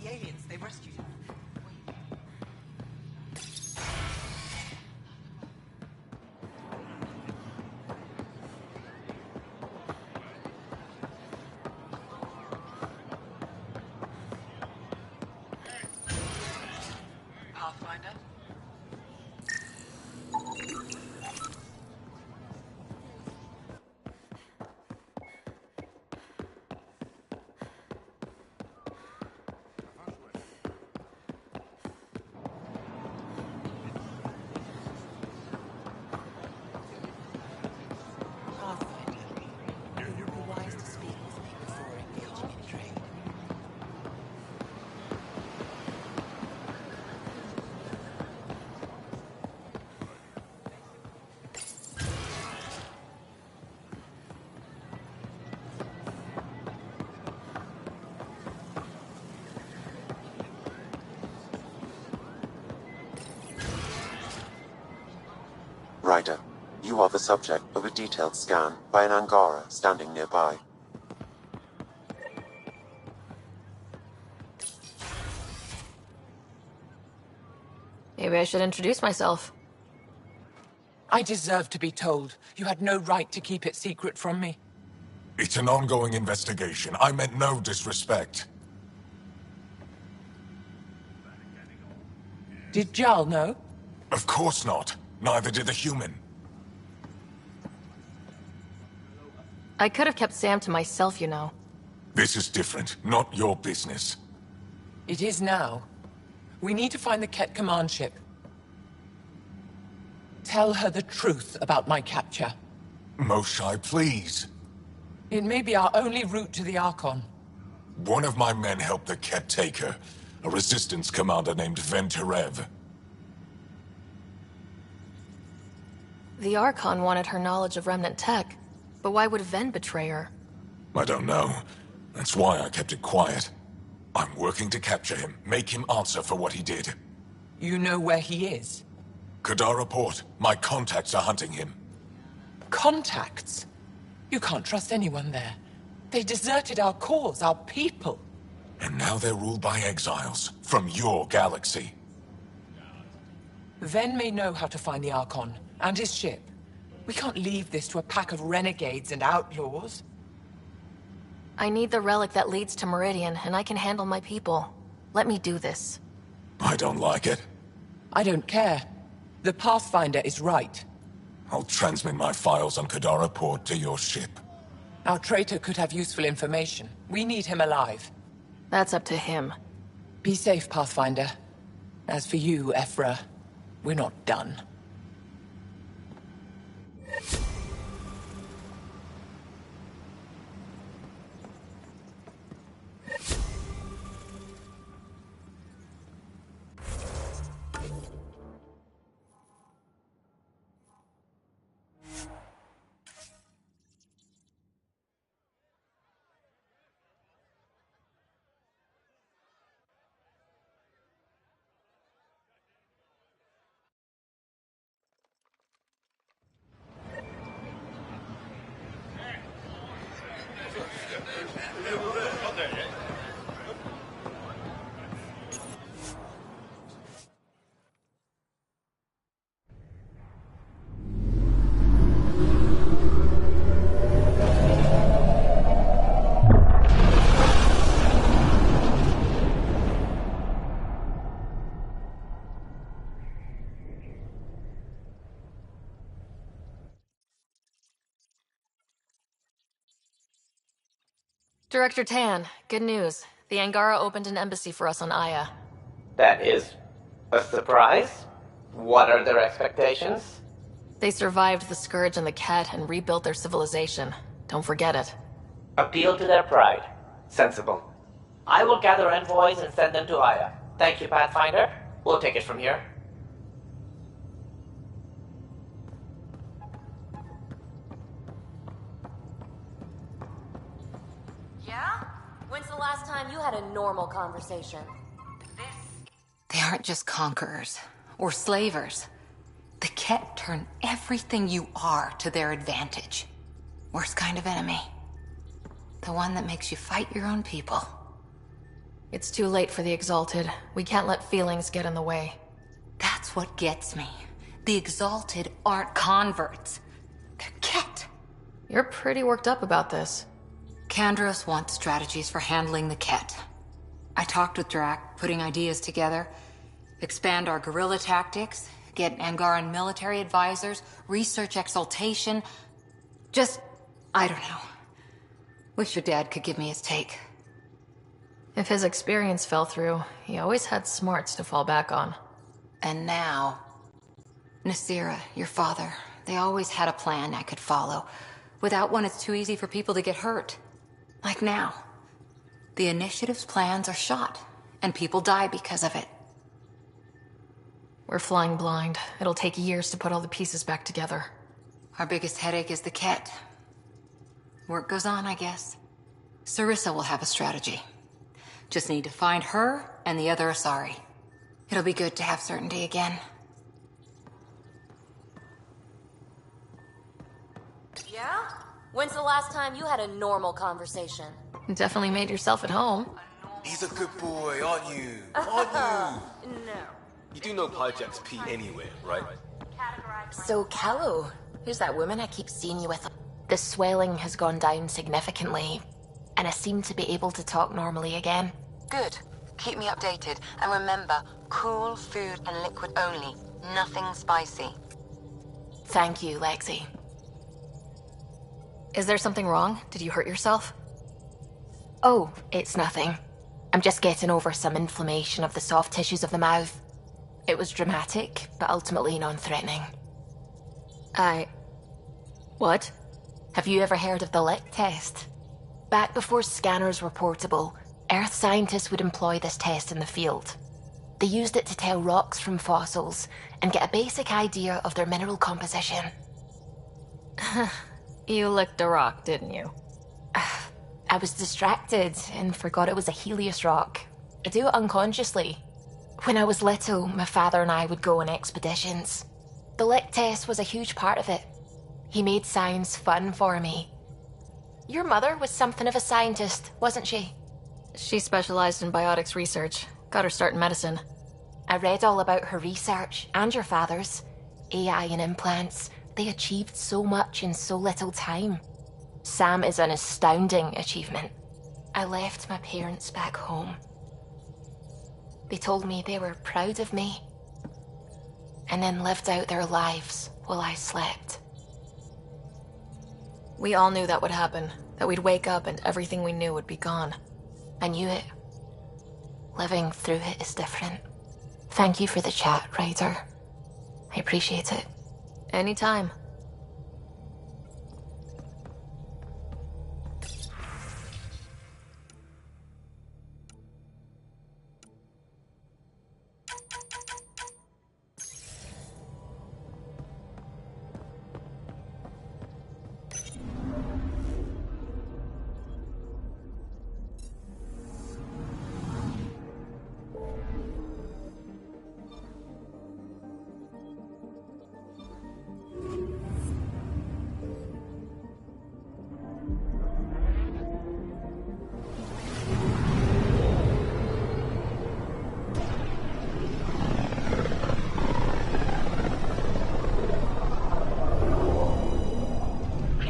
the aliens. They rescued him. Pathfinder? Ryder, you are the subject of a detailed scan by an Angara standing nearby. Maybe I should introduce myself. I deserve to be told. You had no right to keep it secret from me. It's an ongoing investigation. I meant no disrespect. Did Jarl know? Of course not. Neither did the human. I could have kept Sam to myself, you know. This is different. Not your business. It is now. We need to find the Ket command ship. Tell her the truth about my capture. Moshai, please. It may be our only route to the Archon. One of my men helped the Ket take her. A resistance commander named Venterev. The Archon wanted her knowledge of remnant tech, but why would Ven betray her? I don't know. That's why I kept it quiet. I'm working to capture him, make him answer for what he did. You know where he is? Kadara Port. My contacts are hunting him. Contacts? You can't trust anyone there. They deserted our cause, our people. And now they're ruled by exiles from your galaxy. Ven may know how to find the Archon and his ship. We can't leave this to a pack of renegades and outlaws. I need the relic that leads to Meridian, and I can handle my people. Let me do this. I don't like it. I don't care. The Pathfinder is right. I'll transmit my files on Kadara Port to your ship. Our traitor could have useful information. We need him alive. That's up to him. Be safe, Pathfinder. As for you, Ephra, we're not done. Director Tan, good news. The Angara opened an embassy for us on Aya. That is a surprise? What are their expectations? They survived the Scourge and the Ket and rebuilt their civilization. Don't forget it. Appeal to their pride. Sensible. I will gather envoys and send them to Aya. Thank you, Pathfinder. We'll take it from here. Yeah? When's the last time you had a normal conversation? They aren't just conquerors or slavers. The Ket turn everything you are to their advantage. Worst kind of enemy. The one that makes you fight your own people. It's too late for the Exalted. We can't let feelings get in the way. That's what gets me. The Exalted aren't converts. They're Ket. You're pretty worked up about this. Kandros wants strategies for handling the Ket. I talked with Drac, putting ideas together. Expand our guerrilla tactics, get Angaran military advisors, research exaltation. Just, I don't know. Wish your dad could give me his take. If his experience fell through, he always had smarts to fall back on. And now, Nasira, your father, they always had a plan I could follow. Without one, it's too easy for people to get hurt. Like now. The Initiative's plans are shot, and people die because of it. We're flying blind. It'll take years to put all the pieces back together. Our biggest headache is the Ket. Work goes on, I guess. Sarissa will have a strategy. Just need to find her and the other Asari. It'll be good to have certainty again. Yeah? When's the last time you had a normal conversation? You definitely made yourself at home. He's a good boy, aren't you? Aren't you? No. You do know Pyjack's P anywhere, right? So, Callow, who's that woman I keep seeing you with? The swelling has gone down significantly, and I seem to be able to talk normally again. Good. Keep me updated. And remember, cool food and liquid only. Nothing spicy. Thank you, Lexi. Is there something wrong? Did you hurt yourself? Oh, it's nothing. I'm just getting over some inflammation of the soft tissues of the mouth. It was dramatic, but ultimately non-threatening. What? Have you ever heard of the lick test? Back before scanners were portable, Earth scientists would employ this test in the field. They used it to tell rocks from fossils and get a basic idea of their mineral composition. You licked a rock, didn't you? I was distracted and forgot it was a Helios rock. I do it unconsciously. When I was little, my father and I would go on expeditions. The lick test was a huge part of it. He made science fun for me. Your mother was something of a scientist, wasn't she? She specialized in biotics research. Got her start in medicine. I read all about her research, and your father's. AI and implants. They achieved so much in so little time. Sam is an astounding achievement. I left my parents back home. They told me they were proud of me, and then lived out their lives while I slept. We all knew that would happen, that we'd wake up and everything we knew would be gone. I knew it. Living through it is different. Thank you for the chat, Ryder. I appreciate it. Anytime.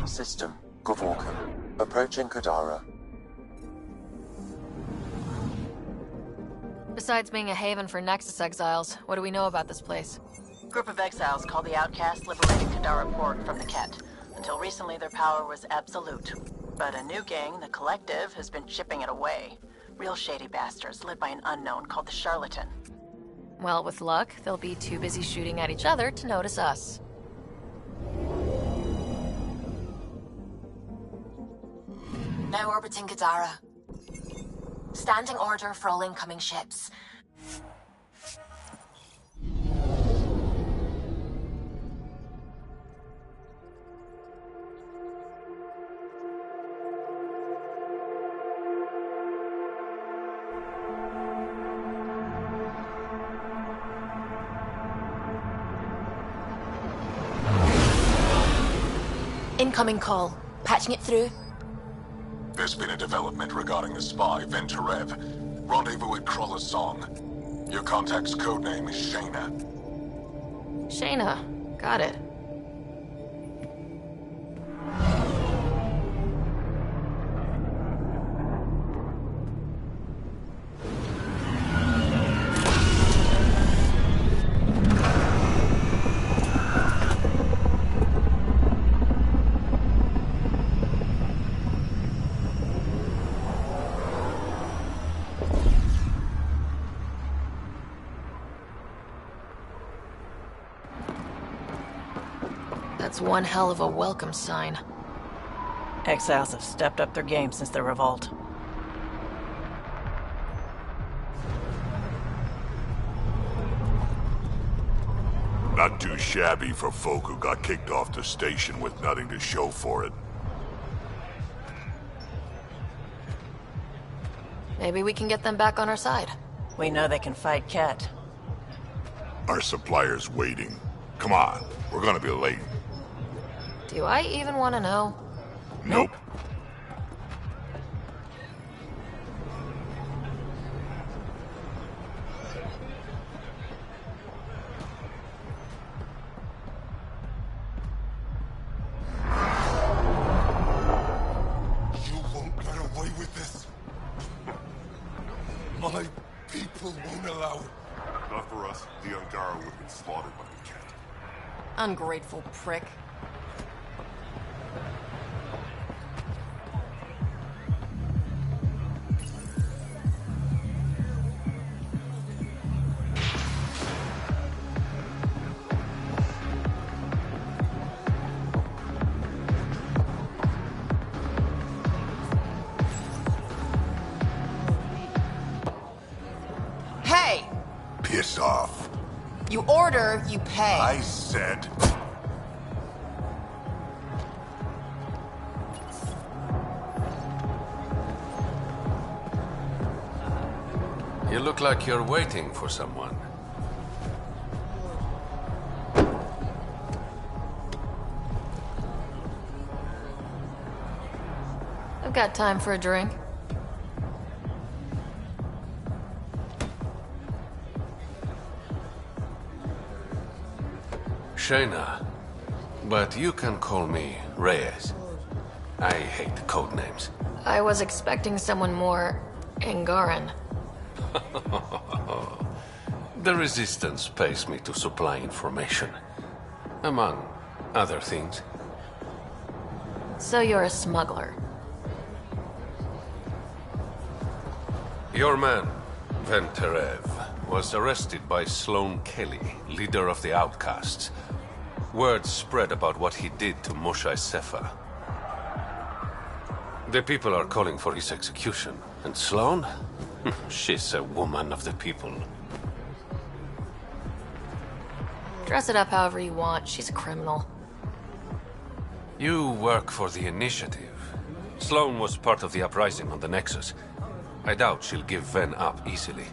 System, Gavorka. Approaching Kadara. Besides being a haven for Nexus exiles, what do we know about this place? Group of exiles called the Outcasts liberated Kadara Port from the Ket. Until recently, their power was absolute. But a new gang, the Collective, has been chipping it away. Real shady bastards led by an unknown called the Charlatan. Well, with luck, they'll be too busy shooting at each other to notice us. Now orbiting Kadara. Standing order for all incoming ships. Incoming call. Patching it through. There's been a development regarding the spy, Venturev. Rendezvous at Crawler's Song. Your contact's codename is Shayna. Shayna. Got it. That's one hell of a welcome sign. Exiles have stepped up their game since the revolt. Not too shabby for folk who got kicked off the station with nothing to show for it. Maybe we can get them back on our side. We know they can fight Ket. Our supplier's waiting. Come on, we're gonna be late. Do I even want to know? Nope. You won't get away with this. My people won't allow it. Not for us. The Angara would have been slaughtered by the cat. Ungrateful prick. Hey! Piss off. You order, you pay. I said... You look like you're waiting for someone. I've got time for a drink. Shayna, but you can call me Reyes. I hate code names. I was expecting someone more Angaran. The Resistance pays me to supply information, among other things. So you're a smuggler. Your man, Venterev, was arrested by Sloane Kelly, leader of the Outcasts. Word spread about what he did to Moshae Sefa. The people are calling for his execution. And Sloane? She's a woman of the people. Dress it up however you want. She's a criminal. You work for the Initiative. Sloane was part of the uprising on the Nexus. I doubt she'll give Ven up easily.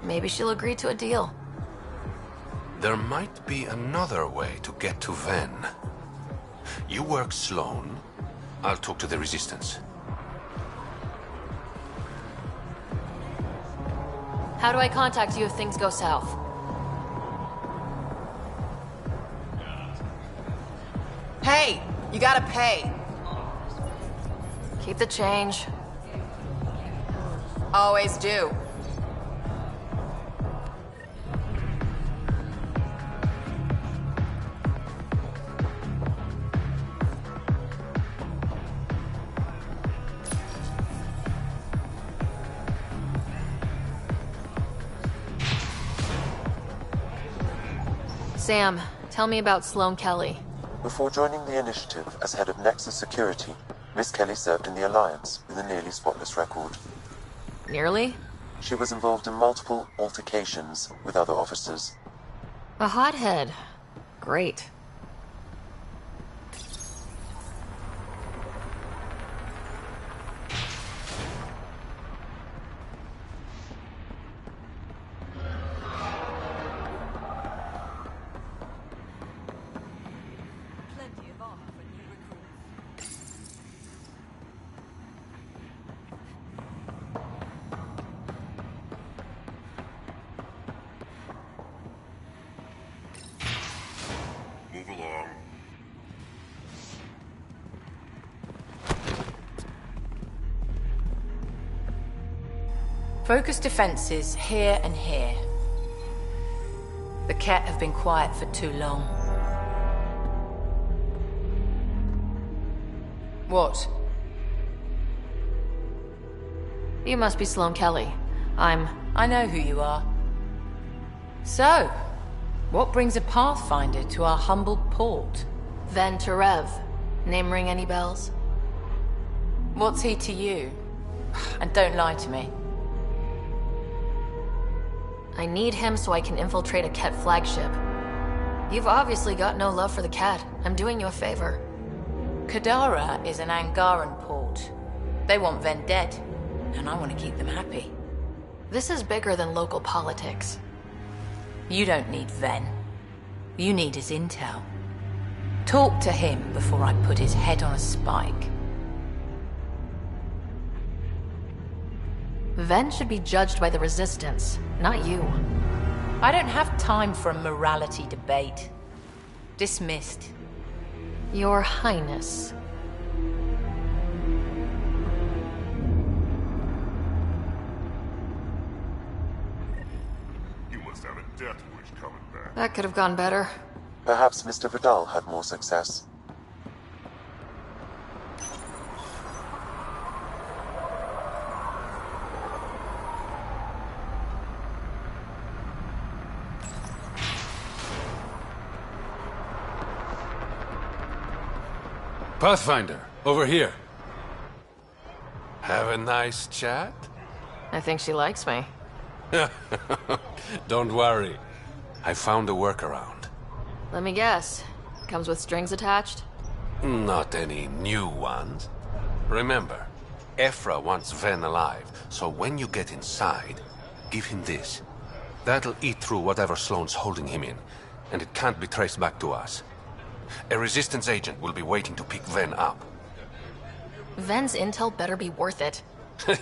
Maybe she'll agree to a deal. There might be another way to get to Ven. You work Sloane, I'll talk to the Resistance. How do I contact you if things go south? Hey! You gotta pay. Keep the change. Always do. Sam, tell me about Sloane Kelly. Before joining the Initiative as head of Nexus Security, Miss Kelly served in the Alliance with a nearly spotless record. Nearly? She was involved in multiple altercations with other officers. A hothead. Great. Focus defenses here and here. The Ket have been quiet for too long. What? You must be Sloane Kelly. I know who you are. So, what brings a Pathfinder to our humble port? Ven Terev. Name ring any bells? What's he to you? And don't lie to me. I need him so I can infiltrate a Ket flagship. You've obviously got no love for the Ket. I'm doing you a favor. Kadara is an Angaran port. They want Ven dead, and I want to keep them happy. This is bigger than local politics. You don't need Ven. You need his intel. Talk to him before I put his head on a spike. Ven should be judged by the Resistance, not you. I don't have time for a morality debate. Dismissed. Your Highness. You must have a death wish coming back. That could have gone better. Perhaps Mr. Vidal had more success. Pathfinder, over here. Have a nice chat? I think she likes me. Don't worry. I found a workaround. Let me guess. Comes with strings attached? Not any new ones. Remember, Ephra wants Ven alive, so when you get inside, give him this. That'll eat through whatever Sloane's holding him in, and it can't be traced back to us. A Resistance agent will be waiting to pick Ven up. Ven's intel better be worth it.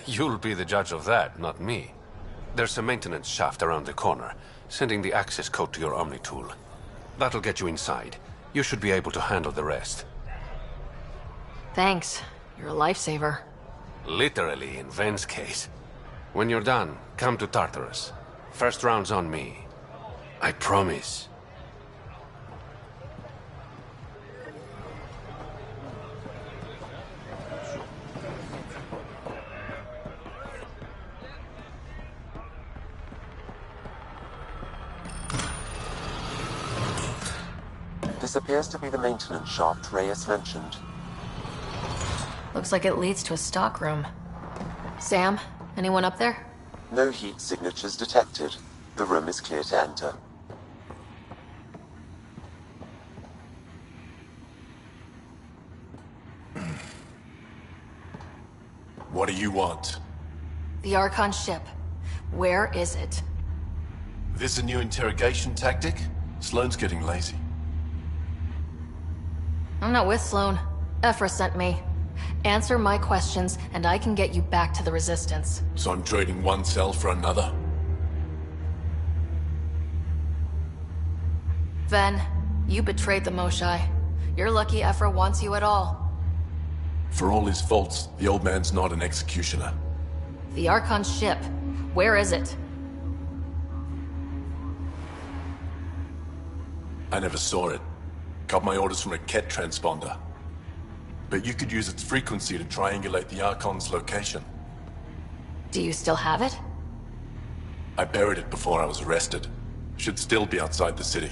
You'll be the judge of that, not me. There's a maintenance shaft around the corner, sending the access code to your Omni tool. That'll get you inside. You should be able to handle the rest. Thanks. You're a lifesaver. Literally, in Ven's case. When you're done, come to Tartarus. First round's on me. I promise. This appears to be the maintenance shaft Reyes mentioned. Looks like it leads to a stockroom. Sam, anyone up there? No heat signatures detected. The room is clear to enter. What do you want? The Archon ship. Where is it? This a new interrogation tactic? Sloane's getting lazy. I'm not with Sloane. Ephra sent me. Answer my questions, and I can get you back to the Resistance. So I'm trading one cell for another? Ven, you betrayed the Moshae. You're lucky Ephra wants you at all. For all his faults, the old man's not an executioner. The Archon ship. Where is it? I never saw it. Got my orders from a Ket transponder. But you could use its frequency to triangulate the Archon's location. Do you still have it? I buried it before I was arrested. Should still be outside the city.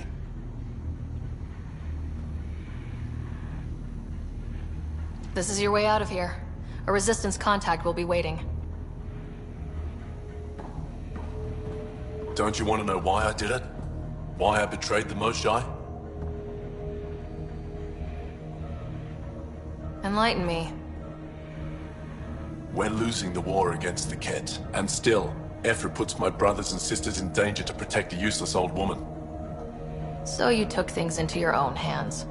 This is your way out of here. A Resistance contact will be waiting. Don't you want to know why I did it? Why I betrayed the Moshae? Enlighten me. We're losing the war against the Ket, and still, Ephra puts my brothers and sisters in danger to protect a useless old woman. So you took things into your own hands.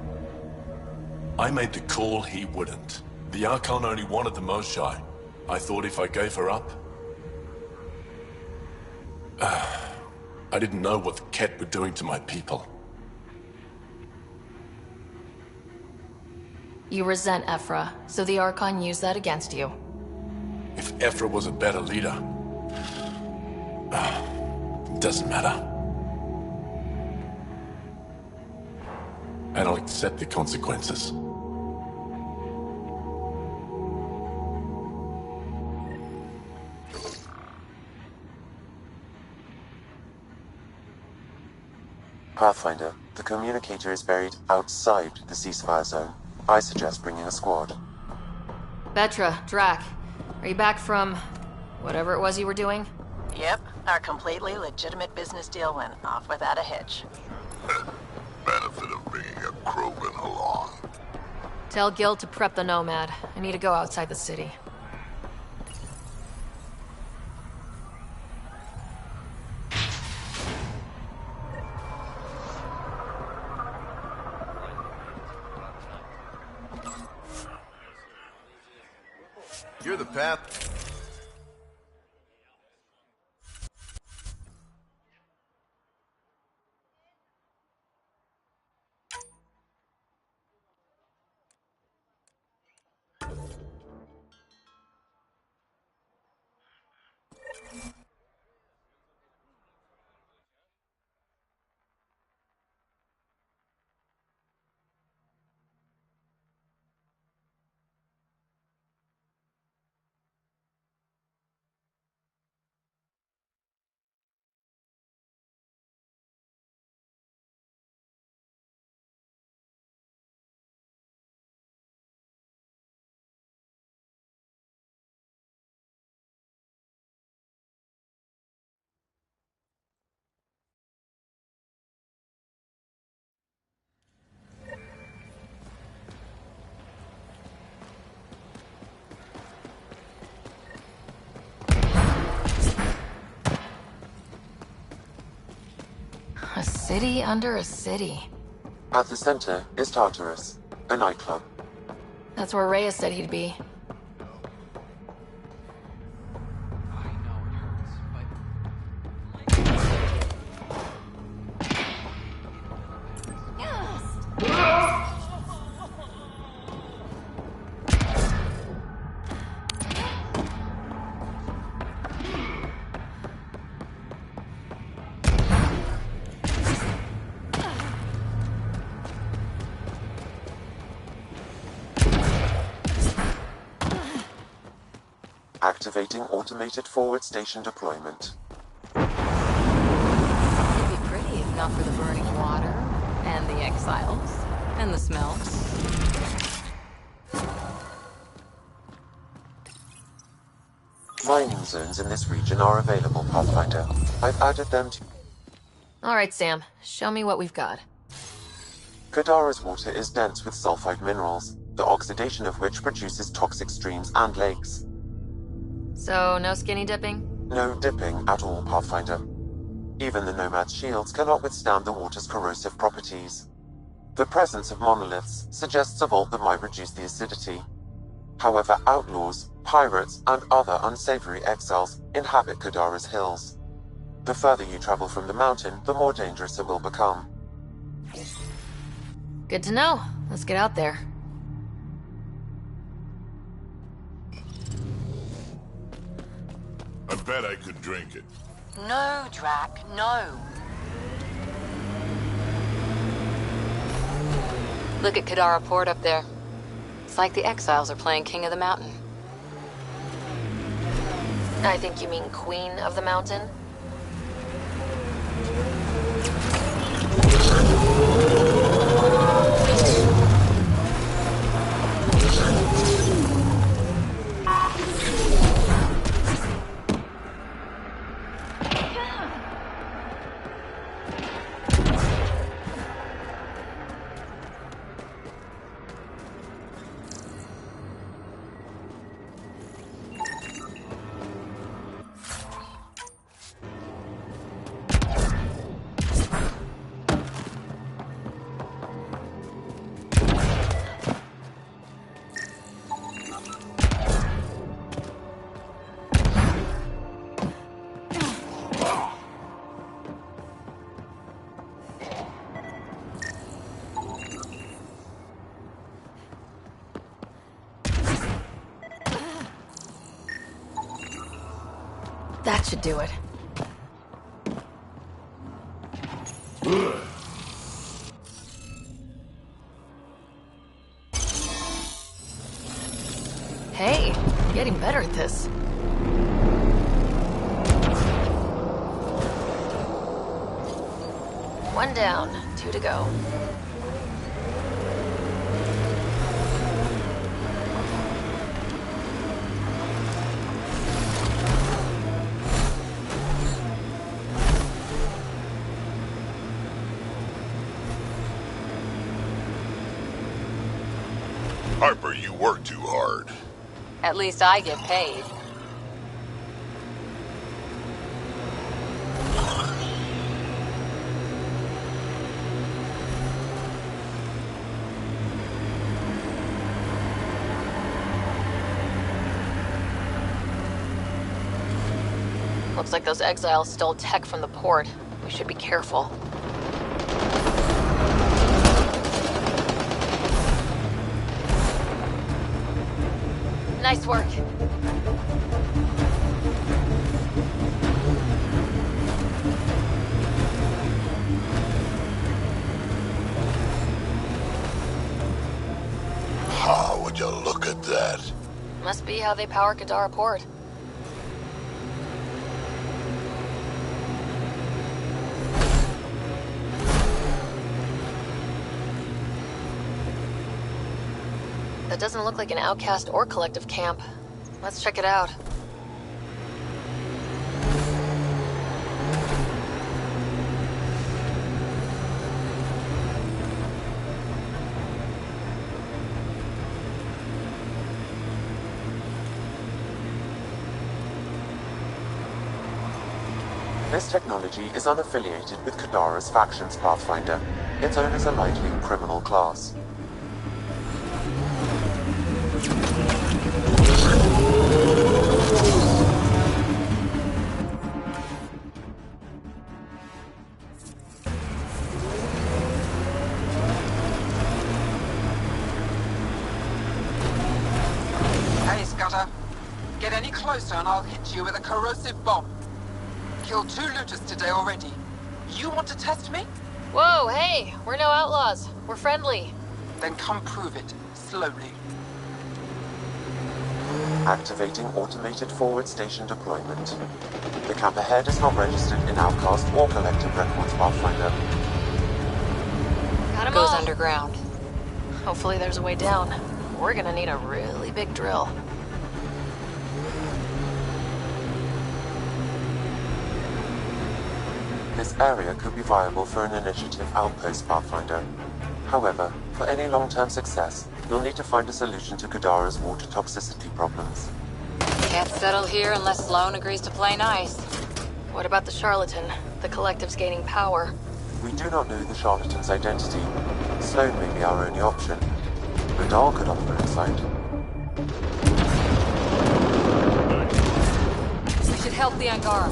I made the call he wouldn't. The Archon only wanted the Moshae. I thought if I gave her up... I didn't know what the Ket were doing to my people. You resent Ephra, so the Archon used that against you. If Ephra was a better leader, Doesn't matter. And I'll accept the consequences. Pathfinder, the communicator is buried outside the ceasefire zone. I suggest bringing a squad. Vetra, Drac, are you back from whatever it was you were doing? Yep, our completely legitimate business deal went off without a hitch. Benefit of bringing a Krogan along. Tell Gil to prep the Nomad. I need to go outside the city. You're the path. A city under a city. At the center is Tartarus, a nightclub. That's where Reyes said he'd be. Activating automated forward station deployment. It'd be pretty if not for the burning water, and the exiles, and the smells. Mining zones in this region are available, Pathfinder. I've added them to... Alright, Sam. Show me what we've got. Kadara's water is dense with sulfide minerals, the oxidation of which produces toxic streams and lakes. So, no skinny dipping? No dipping at all, Pathfinder. Even the Nomad's shields cannot withstand the water's corrosive properties. The presence of monoliths suggests a vault that might reduce the acidity. However, outlaws, pirates, and other unsavory exiles inhabit Kadara's hills. The further you travel from the mountain, the more dangerous it will become. Good to know. Let's get out there. I bet I could drink it. No, Drac, no. Look at Kadara Port up there. It's like the exiles are playing King of the Mountain. I think you mean Queen of the Mountain? That should do it. getting better at this. One down, 2 to go. Harper, you work too hard. At least I get paid. Looks like those exiles stole tech from the port. We should be careful. Nice work. Ah, would you look at that? Must be how they power Kadara Port. That doesn't look like an outcast or collective camp. Let's check it out. This technology is unaffiliated with Kadara's factions, Pathfinder. Its owners are likely criminal class. Hey, Scudder. Get any closer and I'll hit you with a corrosive bomb. Killed 2 looters today already. You want to test me? Whoa, hey, we're no outlaws. We're friendly. Then come prove it, slowly. Activating automated forward station deployment. The camp ahead is not registered in Outcast or Collective Records, Pathfinder. Got 'em Goes all. underground. Hopefully there's a way down. We're gonna need a really big drill. This area could be viable for an initiative outpost, Pathfinder. However, for any long-term success, you'll need to find a solution to Kadara's water toxicity problems. Can't settle here unless Sloan agrees to play nice. What about the charlatan? The collective's gaining power. We do not know the charlatan's identity. Sloan may be our only option. Radar could offer insight. We should help the Angara.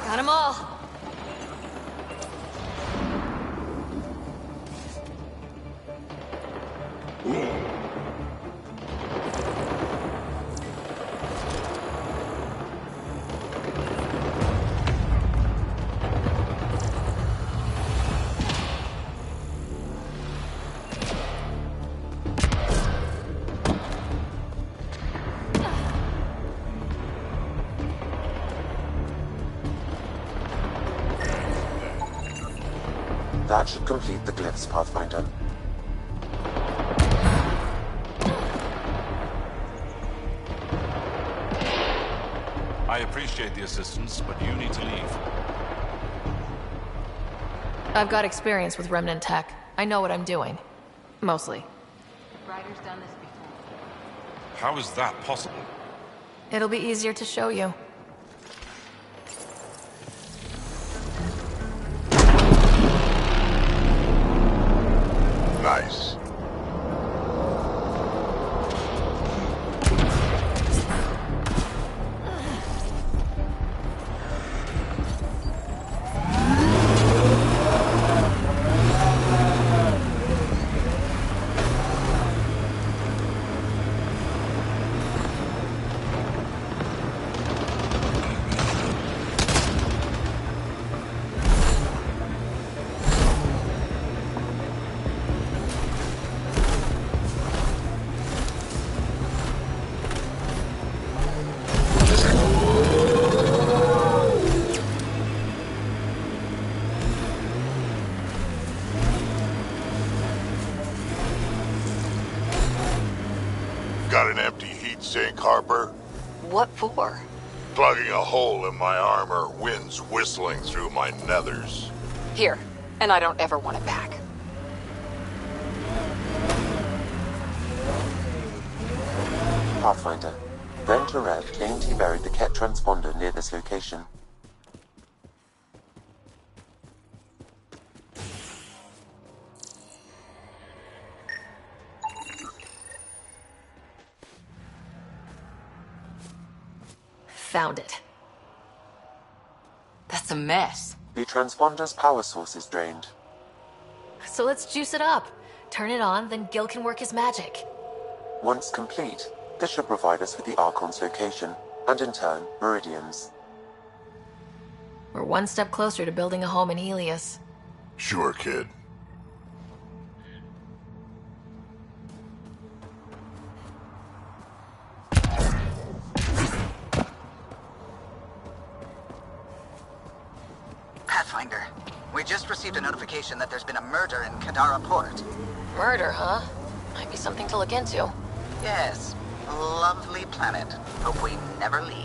Got 'em all. That should complete the glyphs, Pathfinder. I appreciate the assistance, but you need to leave. I've got experience with remnant tech. I know what I'm doing. Mostly. Ryder's done this before. How is that possible? It'll be easier to show you. Nice. sink, Harper? What for? Plugging a hole in my armor, winds whistling through my nethers. Here, and I don't ever want it back. Pathfinder. Venturev claimed he buried the Ket transponder near this location. Found it. That's a mess. The transponder's power source is drained. So let's juice it up. Turn it on, then Gil can work his magic. Once complete, this should provide us with the Archon's location, and in turn, Meridian's. We're one step closer to building a home in Helios. Sure, kid. Pathfinder, we just received a notification that there's been a murder in Kadara Port. Murder, huh? Might be something to look into. Yes. Lovely planet. Hope we never leave.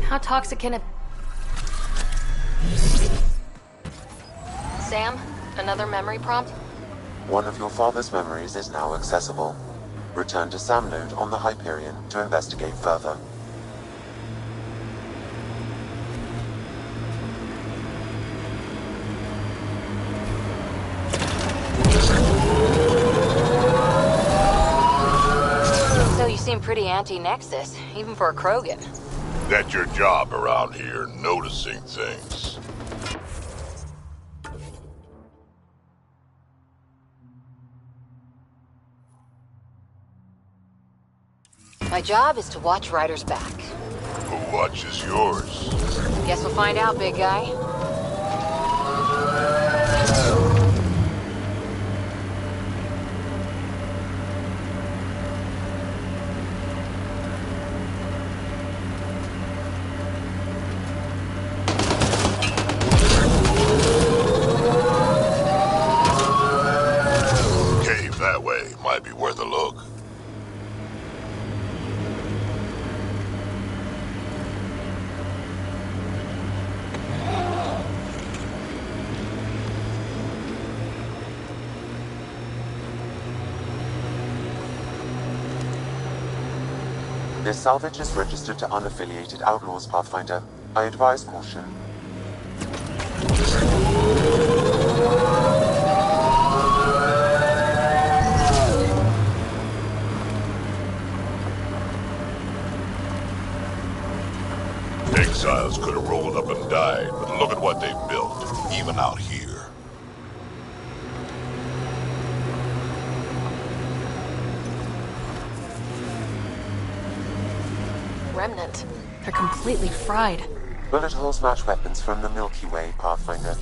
How toxic can it... Sam, another memory prompt? One of your father's memories is now accessible. Return to Sam node on the Hyperion to investigate further. So you seem pretty anti-Nexus, even for a Krogan. That's your job around here, noticing things. My job is to watch Ryder's back. Who watches yours? Guess we'll find out, big guy. Cave that way might be worth a look. This salvage is registered to unaffiliated outlaws, Pathfinder. I advise caution. Exiles could have rolled up and died, but look at what they built, even out here. Remnant. They're completely fried. Bullet holes match weapons from the Milky Way, Pathfinder.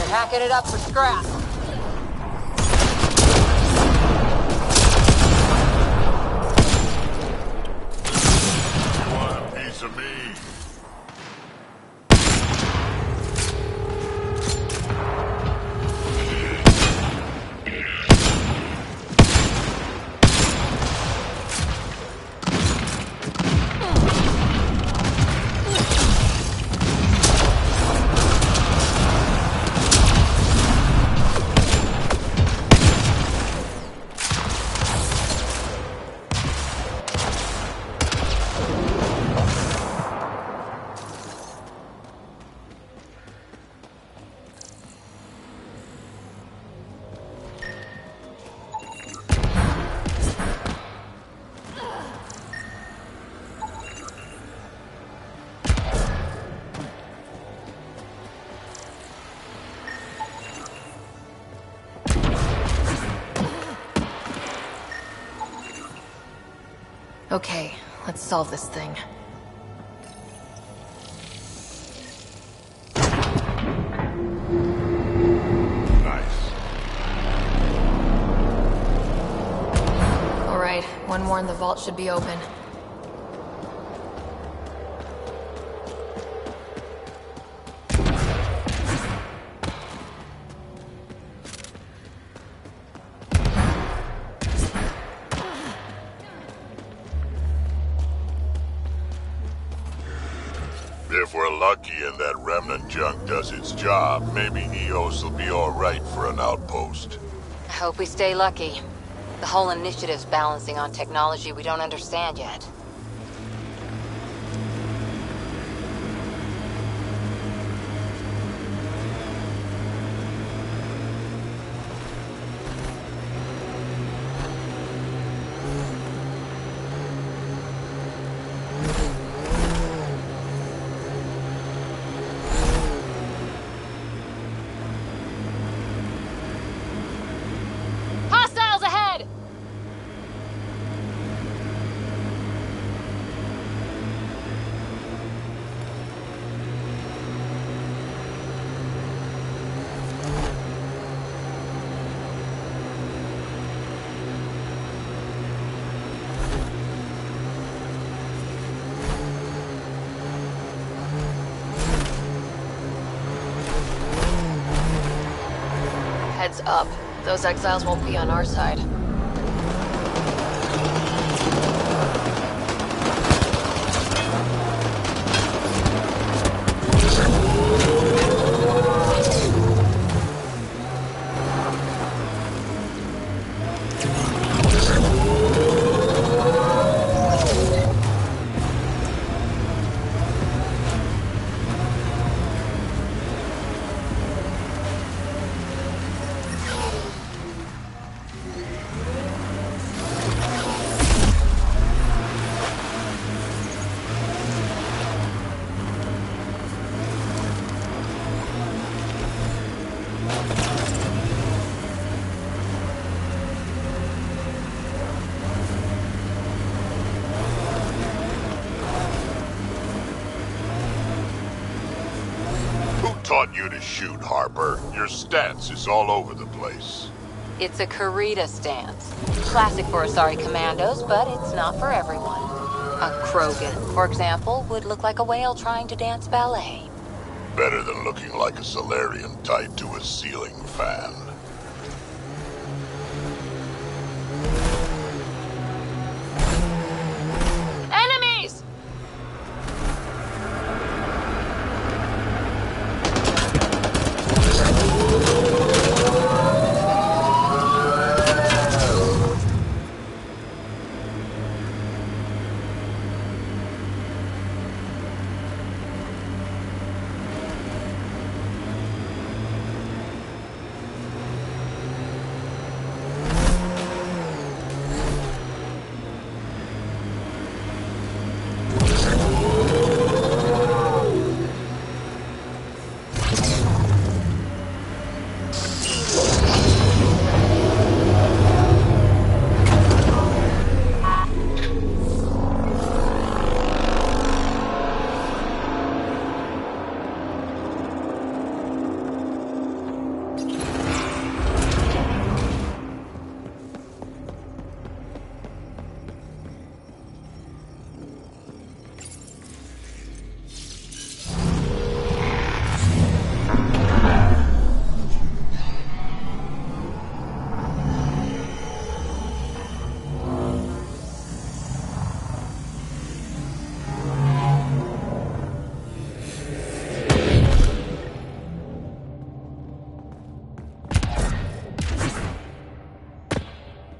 Hacking it up for scrap. You want a piece of me? Okay, let's solve this thing. Alright, one more and the vault should be open. If we're lucky and that remnant junk does its job, maybe EOS will be alright for an outpost. I hope we stay lucky. The whole initiative's balancing on technology we don't understand yet. Hostiles ahead! Heads up. Those exiles won't be on our side. Taught you to shoot, Harper. Your stance is all over the place. It's a Karita stance. Classic for Asari commandos, but it's not for everyone. A Krogan, for example, would look like a whale trying to dance ballet. Better than looking like a Solarian tied to a ceiling fan. Enemies!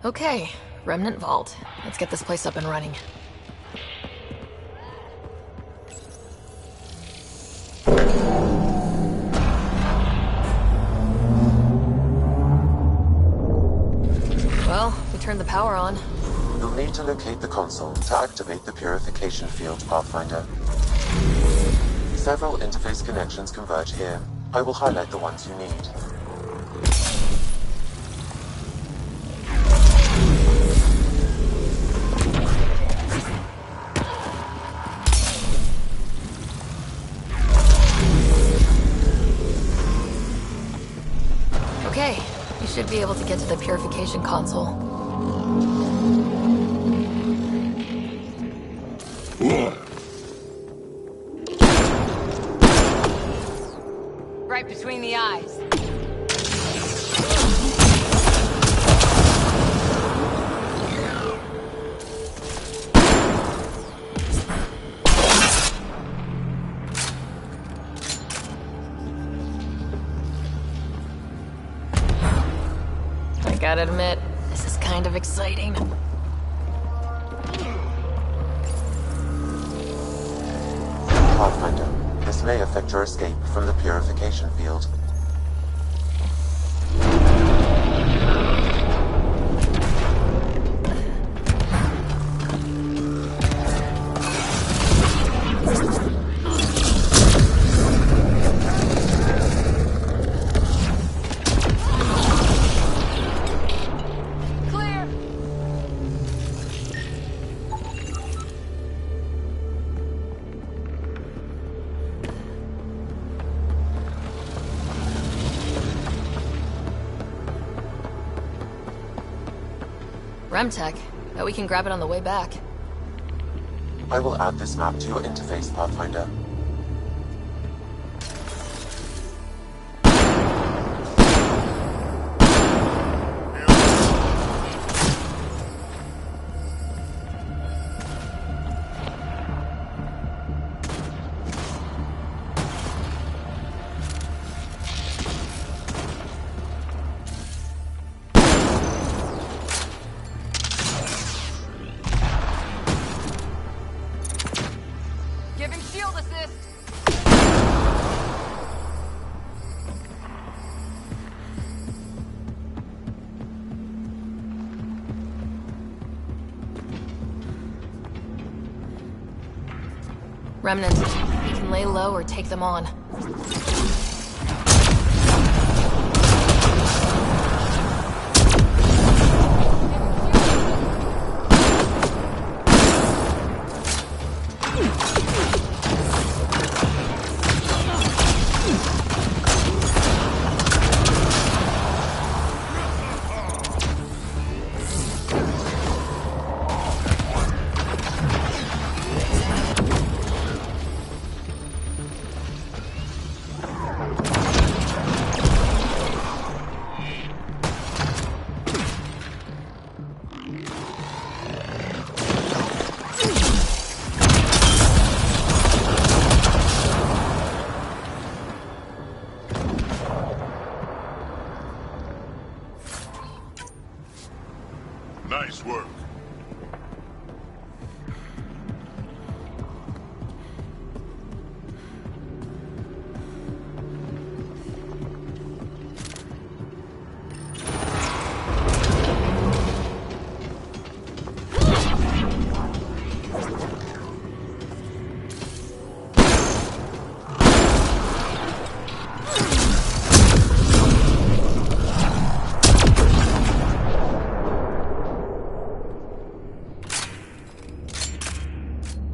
Okay, Remnant Vault. Let's get this place up and running. Well, we turned the power on. You'll need to locate the console to activate the purification field, Pathfinder. Several interface connections converge here. I will highlight the ones you need. be able to get to the purification console. Right between the eyes. I gotta admit, this is kind of exciting. Pathfinder, this may affect your escape from the purification field. Remtech. Bet we can grab it on the way back. I will add this map to your interface, Pathfinder. Giving shield assist. Remnant. You can lay low or take them on. Nice work.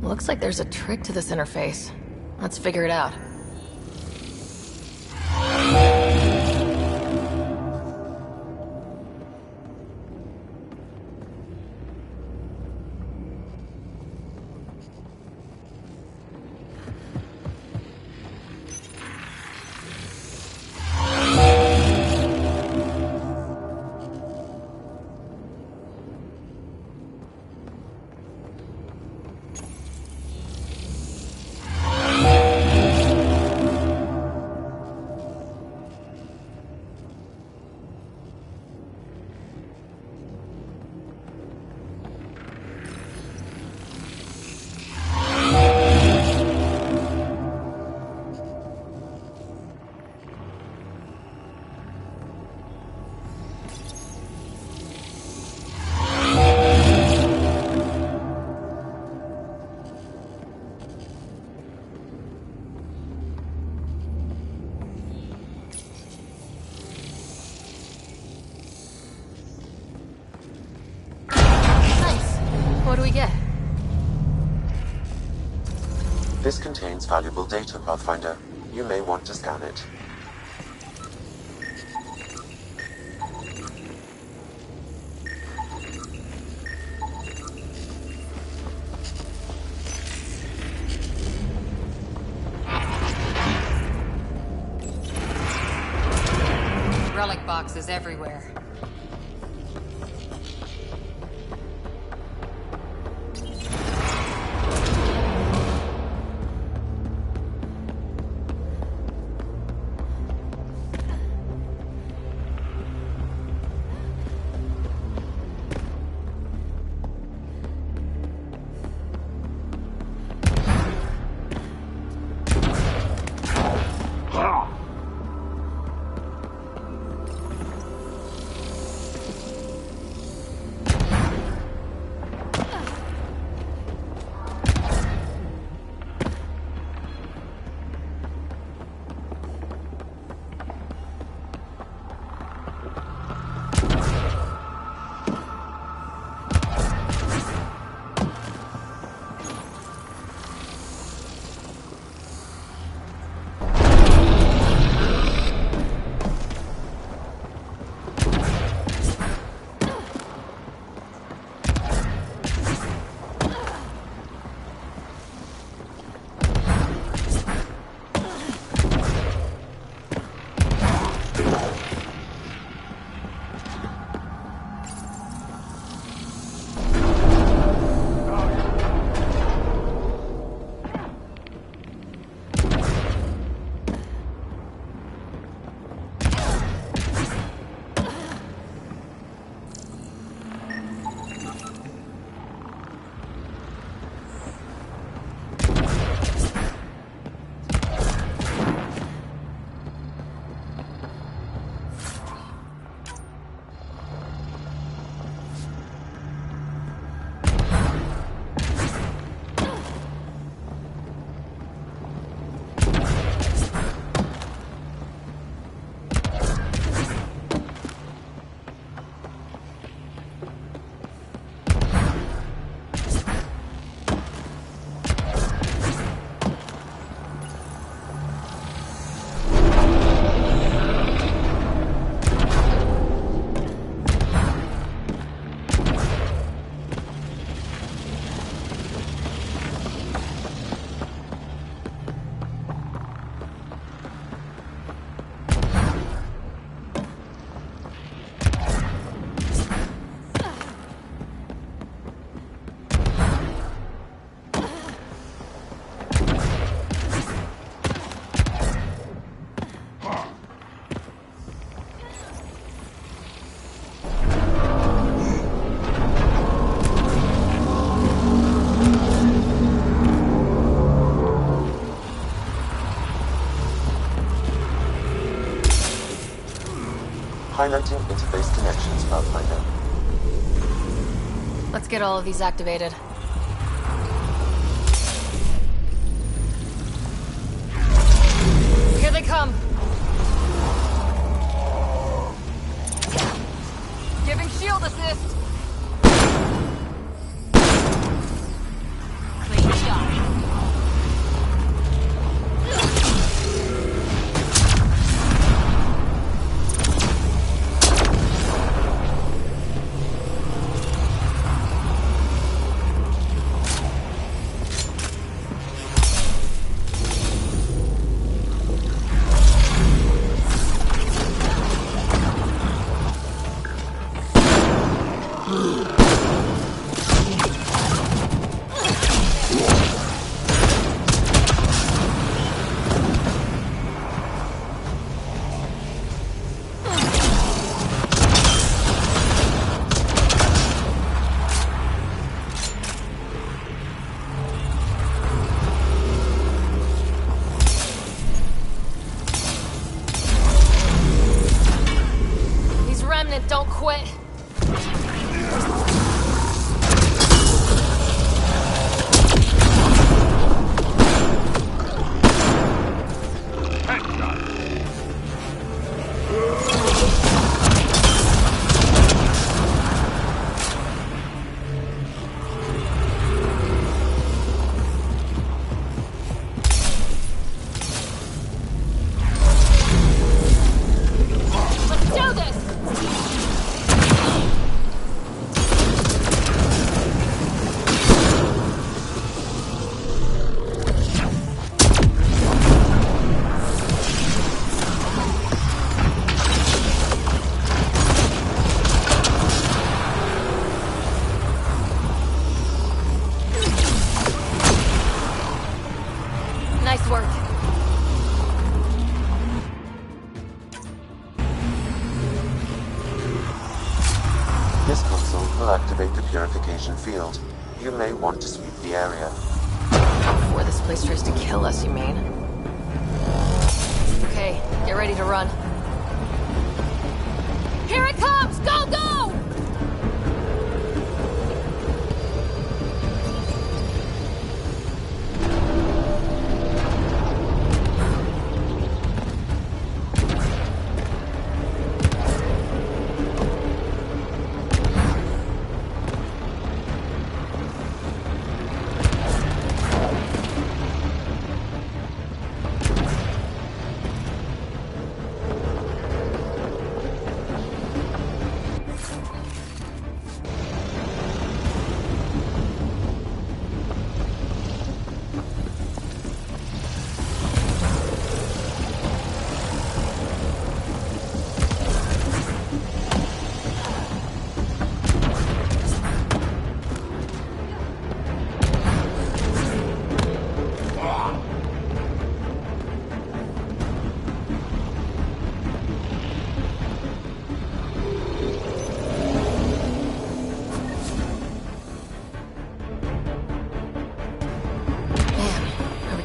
Looks like there's a trick to this interface. Let's figure it out. What do we get? This contains valuable data, Pathfinder. You may want to scan it. viruses everywhere. Highlighting interface connections, Pathfinder. Let's get all of these activated. Here they come! Giving shield assist! Clean shot. location field. You may want to sweep the area. Before this place tries to kill us, you mean? Okay, get ready to run. Here it comes! Go, go!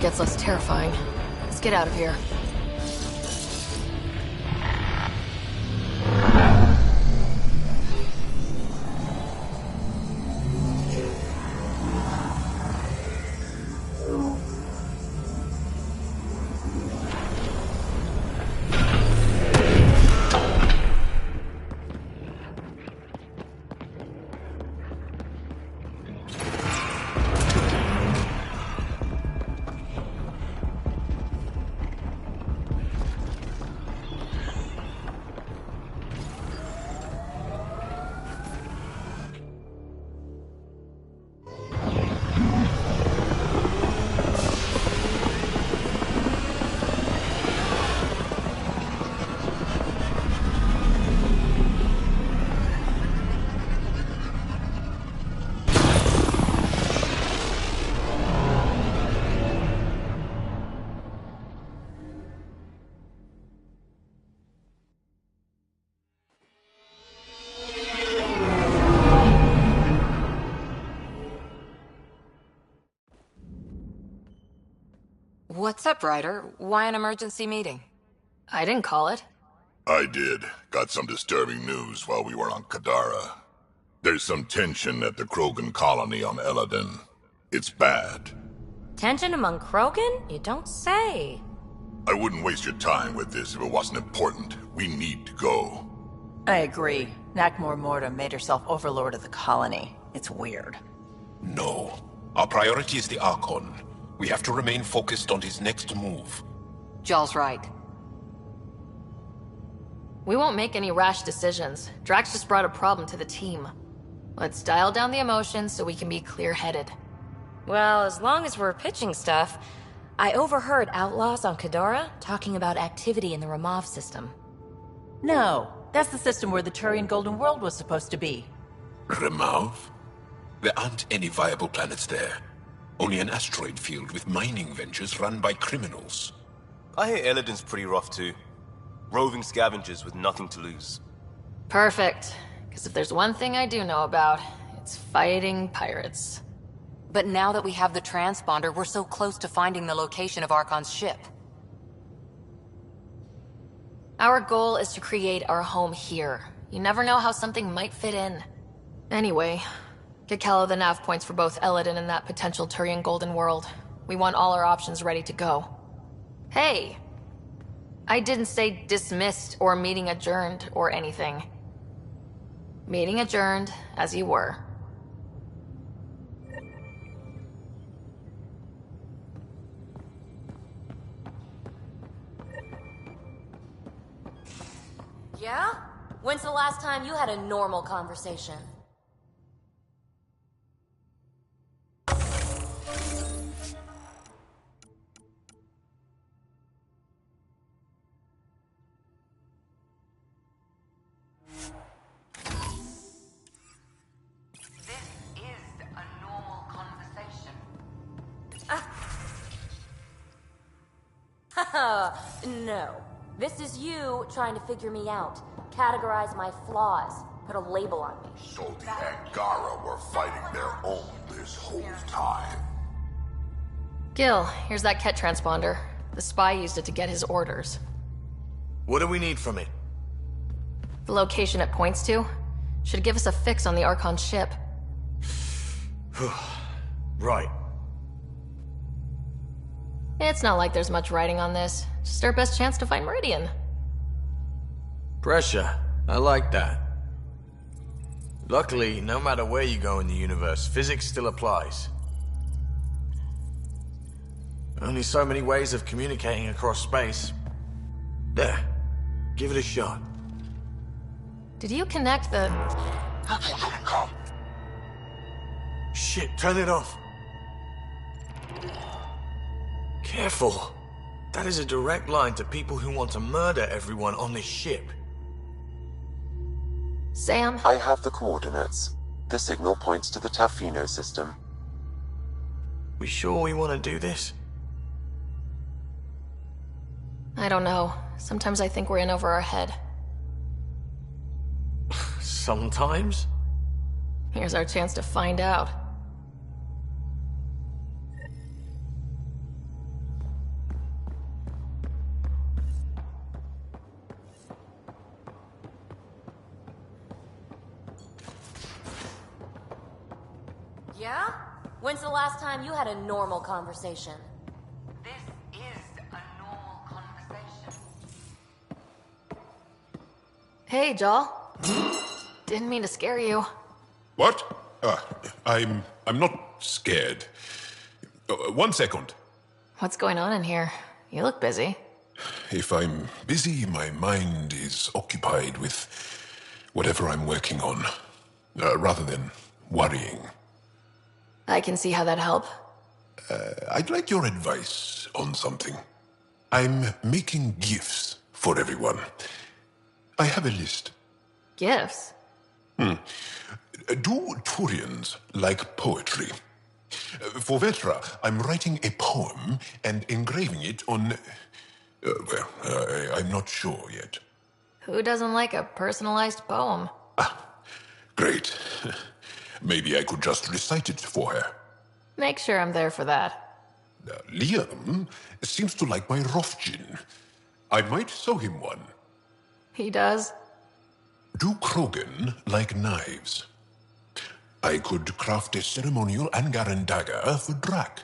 Gets less terrifying. Let's get out of here. What's up, Ryder? Why an emergency meeting? I didn't call it. I did. Got some disturbing news while we were on Kadara. There's some tension at the Krogan colony on Eladin. It's bad. Tension among Krogan? You don't say. I wouldn't waste your time with this if it wasn't important. We need to go. I agree. Nakmor Morta made herself overlord of the colony. It's weird. No. Our priority is the Archon. We have to remain focused on his next move. Jaal's right. We won't make any rash decisions. Drax just brought a problem to the team. Let's dial down the emotions so we can be clear-headed. Well, as long as we're pitching stuff, I overheard outlaws on Kadara talking about activity in the Ramov system. No, that's the system where the Turian Golden World was supposed to be. Ramov? There aren't any viable planets there. Only an asteroid field with mining ventures run by criminals. I hear Eladin's pretty rough too. Roving scavengers with nothing to lose. Perfect. Because if there's one thing I do know about, it's fighting pirates. But now that we have the transponder, we're so close to finding the location of Archon's ship. Our goal is to create our home here. You never know how something might fit in. Anyway, get Callow the nav points for both Eladin and that potential Turian Golden World. We want all our options ready to go. Hey! I didn't say dismissed or meeting adjourned or anything. Meeting adjourned, as you were. Yeah? When's the last time you had a normal conversation? No. This is you trying to figure me out, categorize my flaws. Put a label on me. So the Angara were fighting their own this whole time. Gil, here's that Ket transponder. The spy used it to get his orders. What do we need from it? The location it points to should give us a fix on the Archon ship. Right. It's not like there's much writing on this. Just our best chance to find Meridian. Pressure. I like that. Luckily, no matter where you go in the universe, physics still applies. Only so many ways of communicating across space. There. Give it a shot. Did you connect the... Shit, turn it off. Careful. That is a direct line to people who want to murder everyone on this ship. Sam? I have the coordinates. The signal points to the Tafino system. We sure we want to do this? I don't know. Sometimes I think we're in over our head. Sometimes? Here's our chance to find out. Yeah? When's the last time you had a normal conversation? This is a normal conversation. Hey, Joel. Didn't mean to scare you. What? I'm not scared. 1 second. What's going on in here? You look busy. If I'm busy, my mind is occupied with whatever I'm working on, rather than worrying. I can see how that'd help. I'd like your advice on something. I'm making gifts for everyone. I have a list. Gifts? Do Turians like poetry? For Vetra, I'm writing a poem and engraving it on... I'm not sure yet. Who doesn't like a personalized poem? Great. Maybe I could just recite it for her. Make sure I'm there for that. Liam seems to like my Rofgin. I might sew him one. He does? Do Krogan like knives? I could craft a ceremonial Angaran dagger for Drac.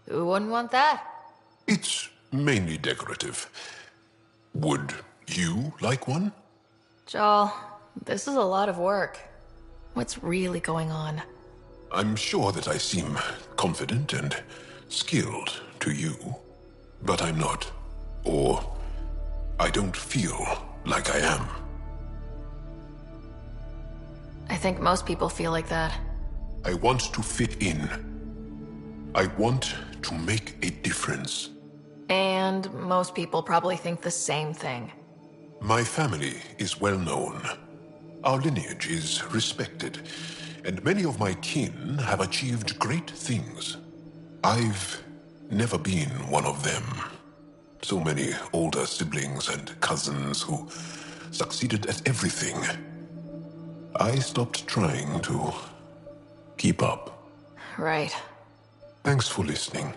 Who wouldn't want that? It's mainly decorative. Would you like one? Joel, this is a lot of work. What's really going on? I'm sure that I seem confident and skilled to you, but I'm not. Or I don't feel like I am. I think most people feel like that. I want to fit in. I want to make a difference. And most people probably think the same thing. My family is well known. Our lineage is respected, and many of my kin have achieved great things. I've never been one of them. So many older siblings and cousins who succeeded at everything. I stopped trying to keep up. Right. Thanks for listening.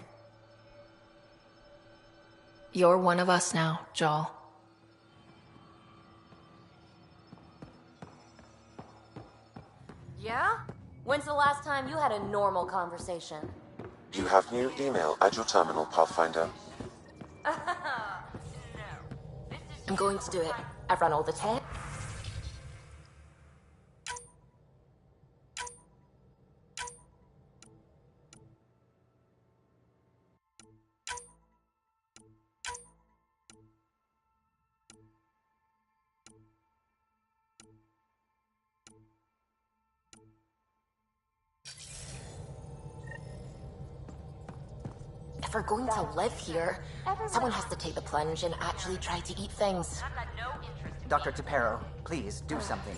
You're one of us now, Joel. Yeah? When's the last time you had a normal conversation? You have new email at your terminal, Pathfinder. I'm going to do it. I've run all the tests. If we're going to live here, someone has to take the plunge and actually try to eat things. Dr. Tapero, please do something.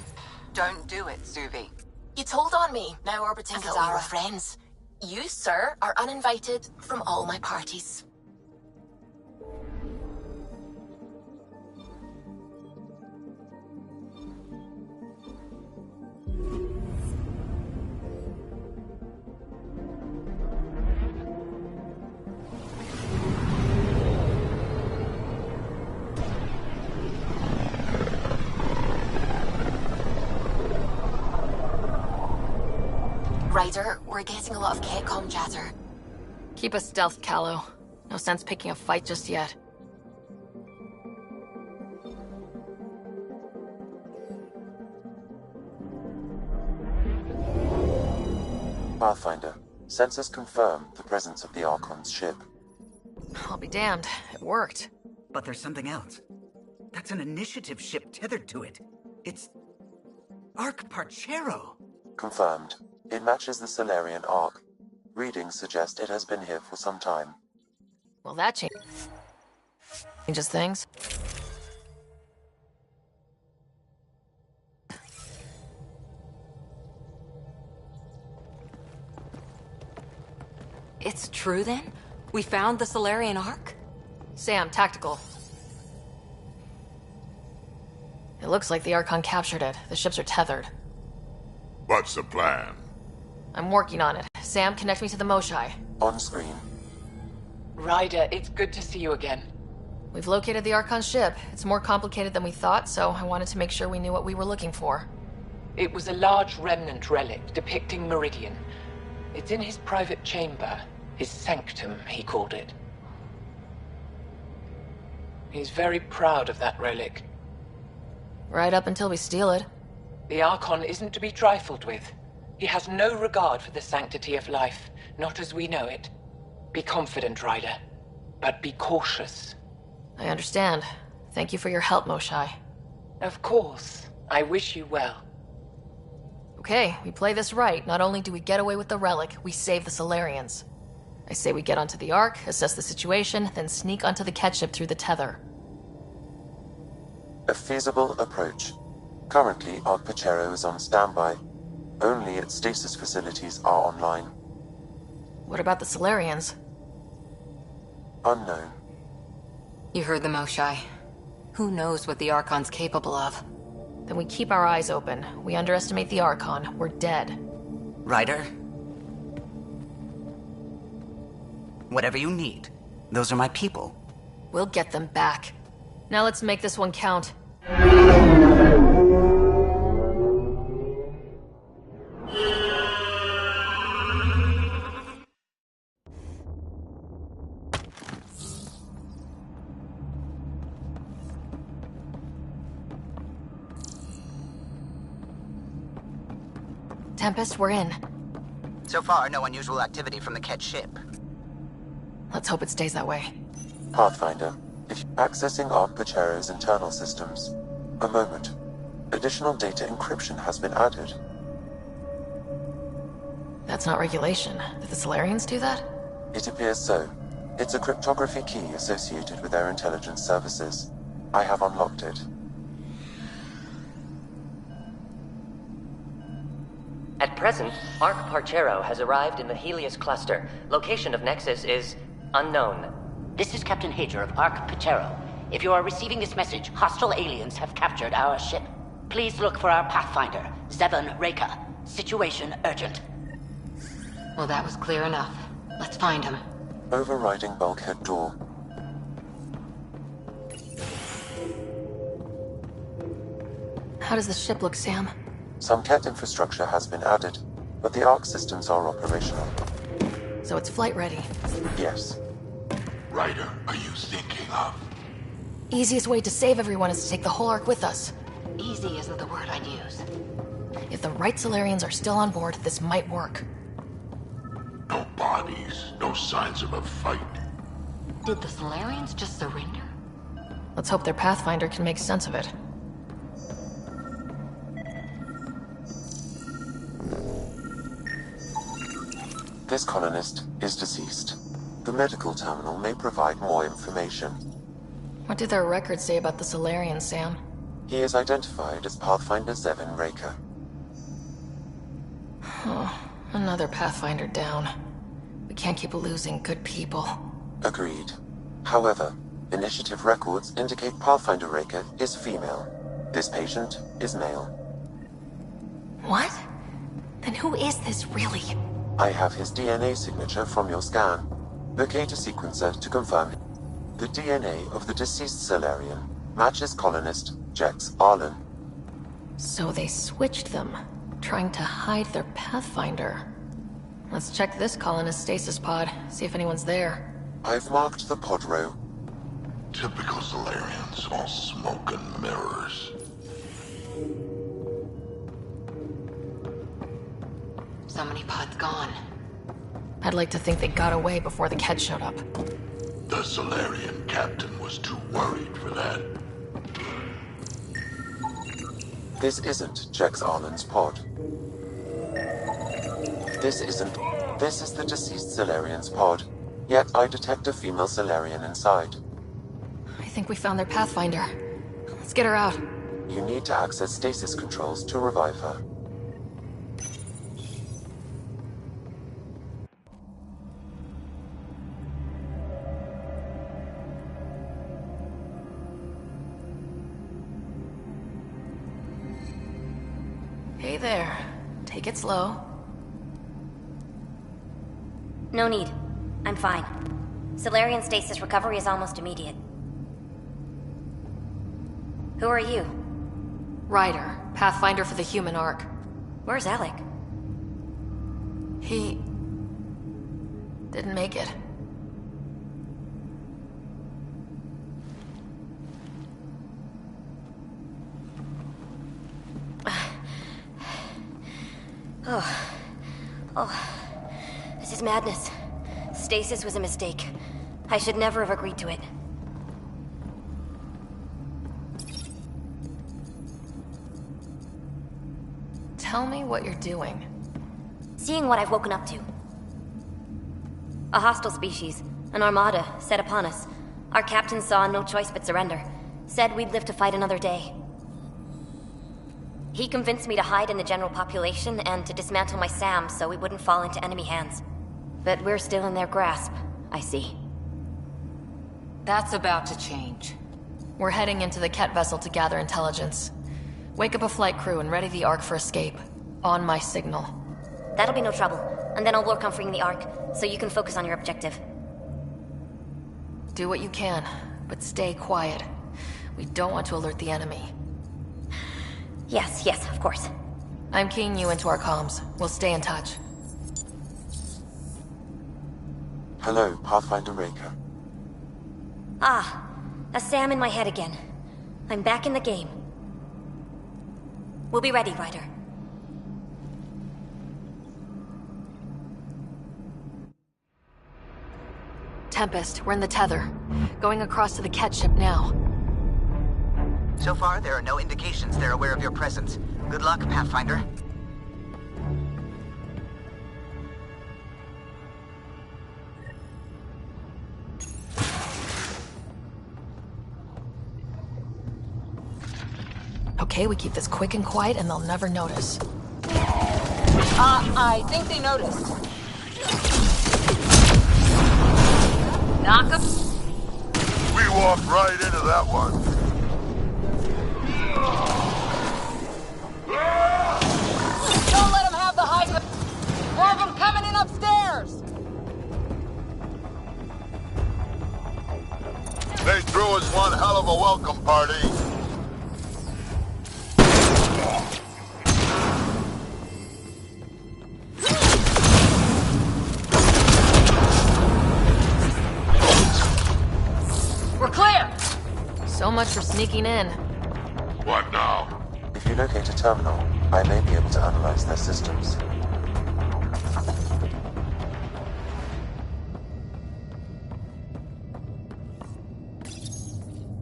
Don't do it, Suvi. You told on me, now orbiting Kadara friends. You, sir, are uninvited from all my parties. Ryder, we're getting a lot of Ketcom chatter. Keep us stealth, Callow. No sense picking a fight just yet. Pathfinder, sensors confirm the presence of the Archon's ship. I'll be damned. It worked. But there's something else. That's an initiative ship tethered to it. It's... Arc Parchero. Confirmed. It matches the Solarian Arc. Readings suggest it has been here for some time. Well, that changes things. It's true then? We found the Solarian Arc? Sam, tactical. It looks like the Archon captured it. The ships are tethered. What's the plan? I'm working on it. Sam, connect me to the Moshai. On screen. Ryder, it's good to see you again. We've located the Archon's ship. It's more complicated than we thought, so I wanted to make sure we knew what we were looking for. It was a large remnant relic depicting Meridian. It's in his private chamber. His sanctum, he called it. He's very proud of that relic. Right up until we steal it. The Archon isn't to be trifled with. He has no regard for the sanctity of life, not as we know it. Be confident, Ryder, but be cautious. I understand. Thank you for your help, Moshai. Of course. I wish you well. Okay, we play this right. Not only do we get away with the relic, we save the Solarians. I say we get onto the Ark, assess the situation, then sneak onto the Ket ship through the tether. A feasible approach. Currently, Arc Parchero is on standby. Only its stasis facilities are online. What about the Solarians? Unknown. You heard the Moshai. Who knows what the Archon's capable of? Then we keep our eyes open. We underestimate the Archon, we're dead. Ryder? Whatever you need. Those are my people. We'll get them back. Now let's make this one count. Tempest, we're in. So far, no unusual activity from the Ket ship. Let's hope it stays that way. Pathfinder, if accessing Arc Parchero's internal systems. A moment. Additional data encryption has been added. That's not regulation. Did the Solarians do that? It appears so. It's a cryptography key associated with their intelligence services. I have unlocked it. At present, Arc Parchero has arrived in the Helios cluster. Location of Nexus is unknown. This is Captain Hager of Arc Parchero. If you are receiving this message, hostile aliens have captured our ship. Please look for our Pathfinder, Zevon Reka. Situation urgent. Well, that was clear enough. Let's find him. Overriding bulkhead door. How does the ship look, Sam? Some Ket infrastructure has been added, but the Arc systems are operational. So it's flight ready? Yes. Ryder, are you thinking of? Easiest way to save everyone is to take the whole Ark with us. Easy isn't the word I'd use. If the right Solarians are still on board, this might work. No bodies, no signs of a fight. Did the Solarians just surrender? Let's hope their Pathfinder can make sense of it. This colonist is deceased. The medical terminal may provide more information. What do their records say about the Solarians, Sam? He is identified as Pathfinder Zevon Reka. Oh, another Pathfinder down. We can't keep losing good people. Agreed. However, initiative records indicate Pathfinder Reka is female. This patient is male. What? Then who is this, really? I have his DNA signature from your scan. Locate a sequencer to confirm. The DNA of the deceased Solarian matches colonist Jex Arlen. So they switched them, trying to hide their Pathfinder. Let's check this colonist stasis pod, see if anyone's there. I've marked the pod row. Typical Solarians, all smoke and mirrors. So many pods gone. I'd like to think they got away before the Ket showed up. The Solarian captain was too worried for that. This isn't Jex Arlen's pod. This isn't. This is the deceased Solarian's pod. Yet I detect a female Solarian inside. I think we found their Pathfinder. Let's get her out. You need to access stasis controls to revive her. Hey there. Take it slow. No need. I'm fine. Solarian stasis recovery is almost immediate. Who are you? Ryder, Pathfinder for the human arc. Where's Alec? He... didn't make it. This is madness. Stasis was a mistake. I should never have agreed to it. Tell me what you're doing. Seeing what I've woken up to. A hostile species, an armada, set upon us. Our captain saw no choice but surrender. Said we'd live to fight another day. He convinced me to hide in the general population and to dismantle my SAM so we wouldn't fall into enemy hands. But we're still in their grasp, I see. That's about to change. We're heading into the Ket vessel to gather intelligence. Wake up a flight crew and ready the Ark for escape. On my signal. That'll be no trouble, and then I'll work on freeing the Ark, so you can focus on your objective. Do what you can, but stay quiet. We don't want to alert the enemy. Yes, of course. I'm keying you into our comms. We'll stay in touch. Hello, Pathfinder Raker. Ah, a SAM in my head again. I'm back in the game. We'll be ready, Ryder. Tempest, we're in the tether. Going across to the Ket ship now. So far, there are no indications they're aware of your presence. Good luck, Pathfinder. Okay, we keep this quick and quiet and they'll never notice. I think they noticed. Knock 'em. We walked right into that one. Don't let them have the high ground. More of them coming in upstairs. They threw us one hell of a welcome party. We're clear. So much for sneaking in. What now? If you locate a terminal, I may be able to analyze their systems.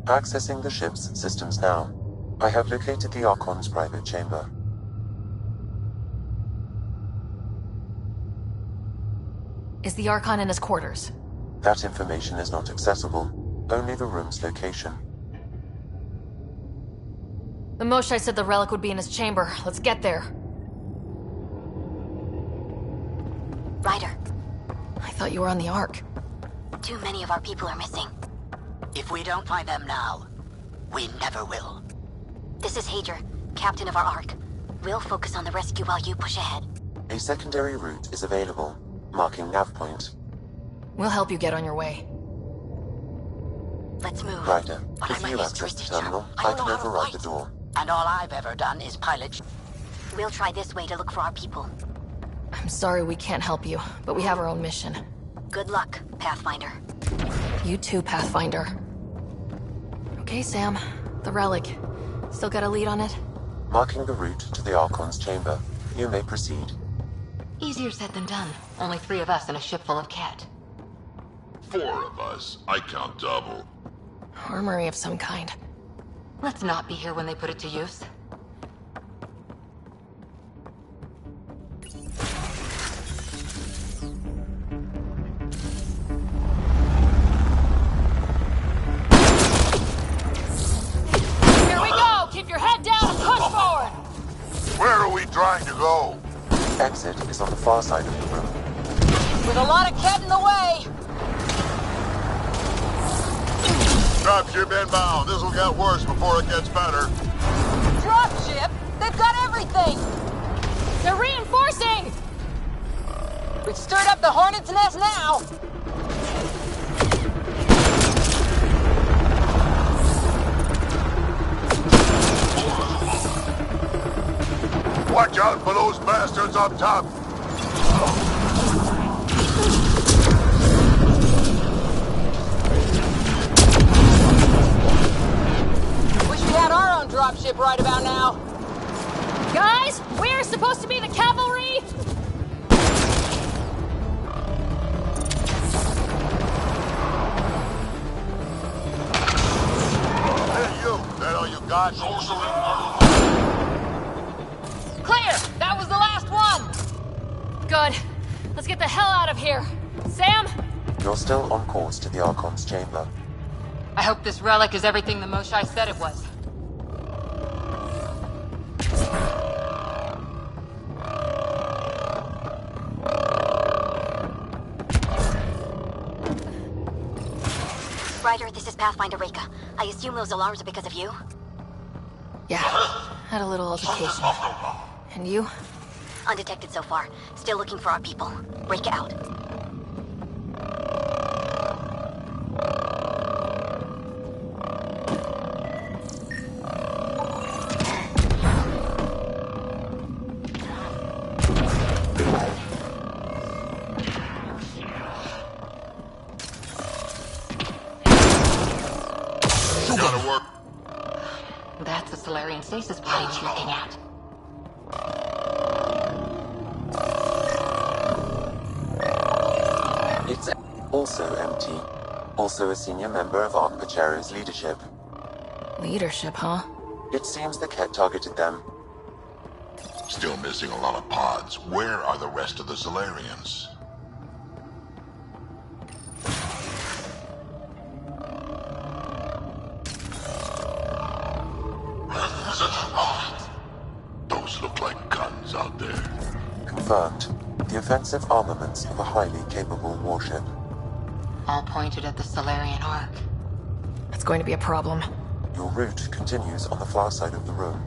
Accessing the ship's systems now. I have located the Archon's private chamber. Is the Archon in his quarters? That information is not accessible. Only the room's location. The Moshai said the relic would be in his chamber. Let's get there. Ryder. I thought you were on the Ark. Too many of our people are missing. If we don't find them now, we never will. This is Hager, captain of our Ark. We'll focus on the rescue while you push ahead. A secondary route is available, marking nav point. We'll help you get on your way. Let's move. Ryder, But if I'm you a access the history teacher. terminal, I I don't can know how to override the write. door. And all I've ever done is pilot. We'll try this way to look for our people. I'm sorry we can't help you, but we have our own mission. Good luck, Pathfinder. You too, Pathfinder. Okay, Sam. The relic. Still got a lead on it? Marking the route to the Archon's chamber. You may proceed. Easier said than done. Only 3 of us and a ship full of Ket. 4 of us. I count double. Armory of some kind. Let's not be here when they put it to use. Here we go! Keep your head down and push forward! Where are we trying to go? Exit is on the far side of the room. With a lot of Ket in the way! Dropship inbound. This'll get worse before it gets better. Dropship? They've got everything! They're reinforcing! We've stirred up the Hornet's nest now! Watch out for those bastards up top! Wish we had our own dropship right about now. Guys, we're supposed to be the cavalry! Hey, you! That all you got? Clear! That was the last one! Good. Let's get the hell out of here. Sam? You're still on course to the Archon's chamber. I hope this relic is everything the Moshai said it was. Ryder, this is Pathfinder Reka. I assume those alarms are because of you? Yeah, had a little altercation. And you? Undetected so far. Still looking for our people. Reka out. Gotta work. That's the Solarian stasis pod he's looking at. It's also empty. Also a senior member of Ark Pachero's leadership. Leadership, huh? It seems the Ket targeted them. Still missing a lot of pods. Where are the rest of the Solarians? Those look like guns out there. Confirmed. The offensive armaments of a highly capable warship. All pointed at the Solarian Ark. That's going to be a problem. Your route continues on the far side of the room.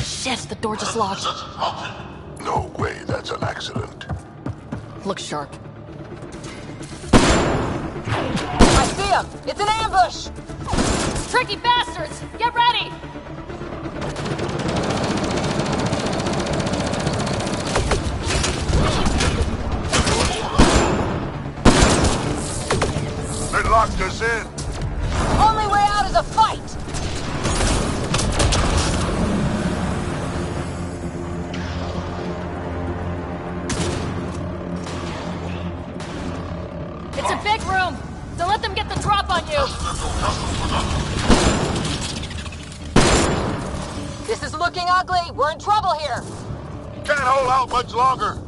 Shit, the door just locked. No way, that's an accident. Look sharp. I see him! It's an ambush! Tricky bastards! Get ready! They locked us in! Only way out is a fight! It's a big room! Don't let them get the drop on you! This is looking ugly! We're in trouble here! Can't hold out much longer!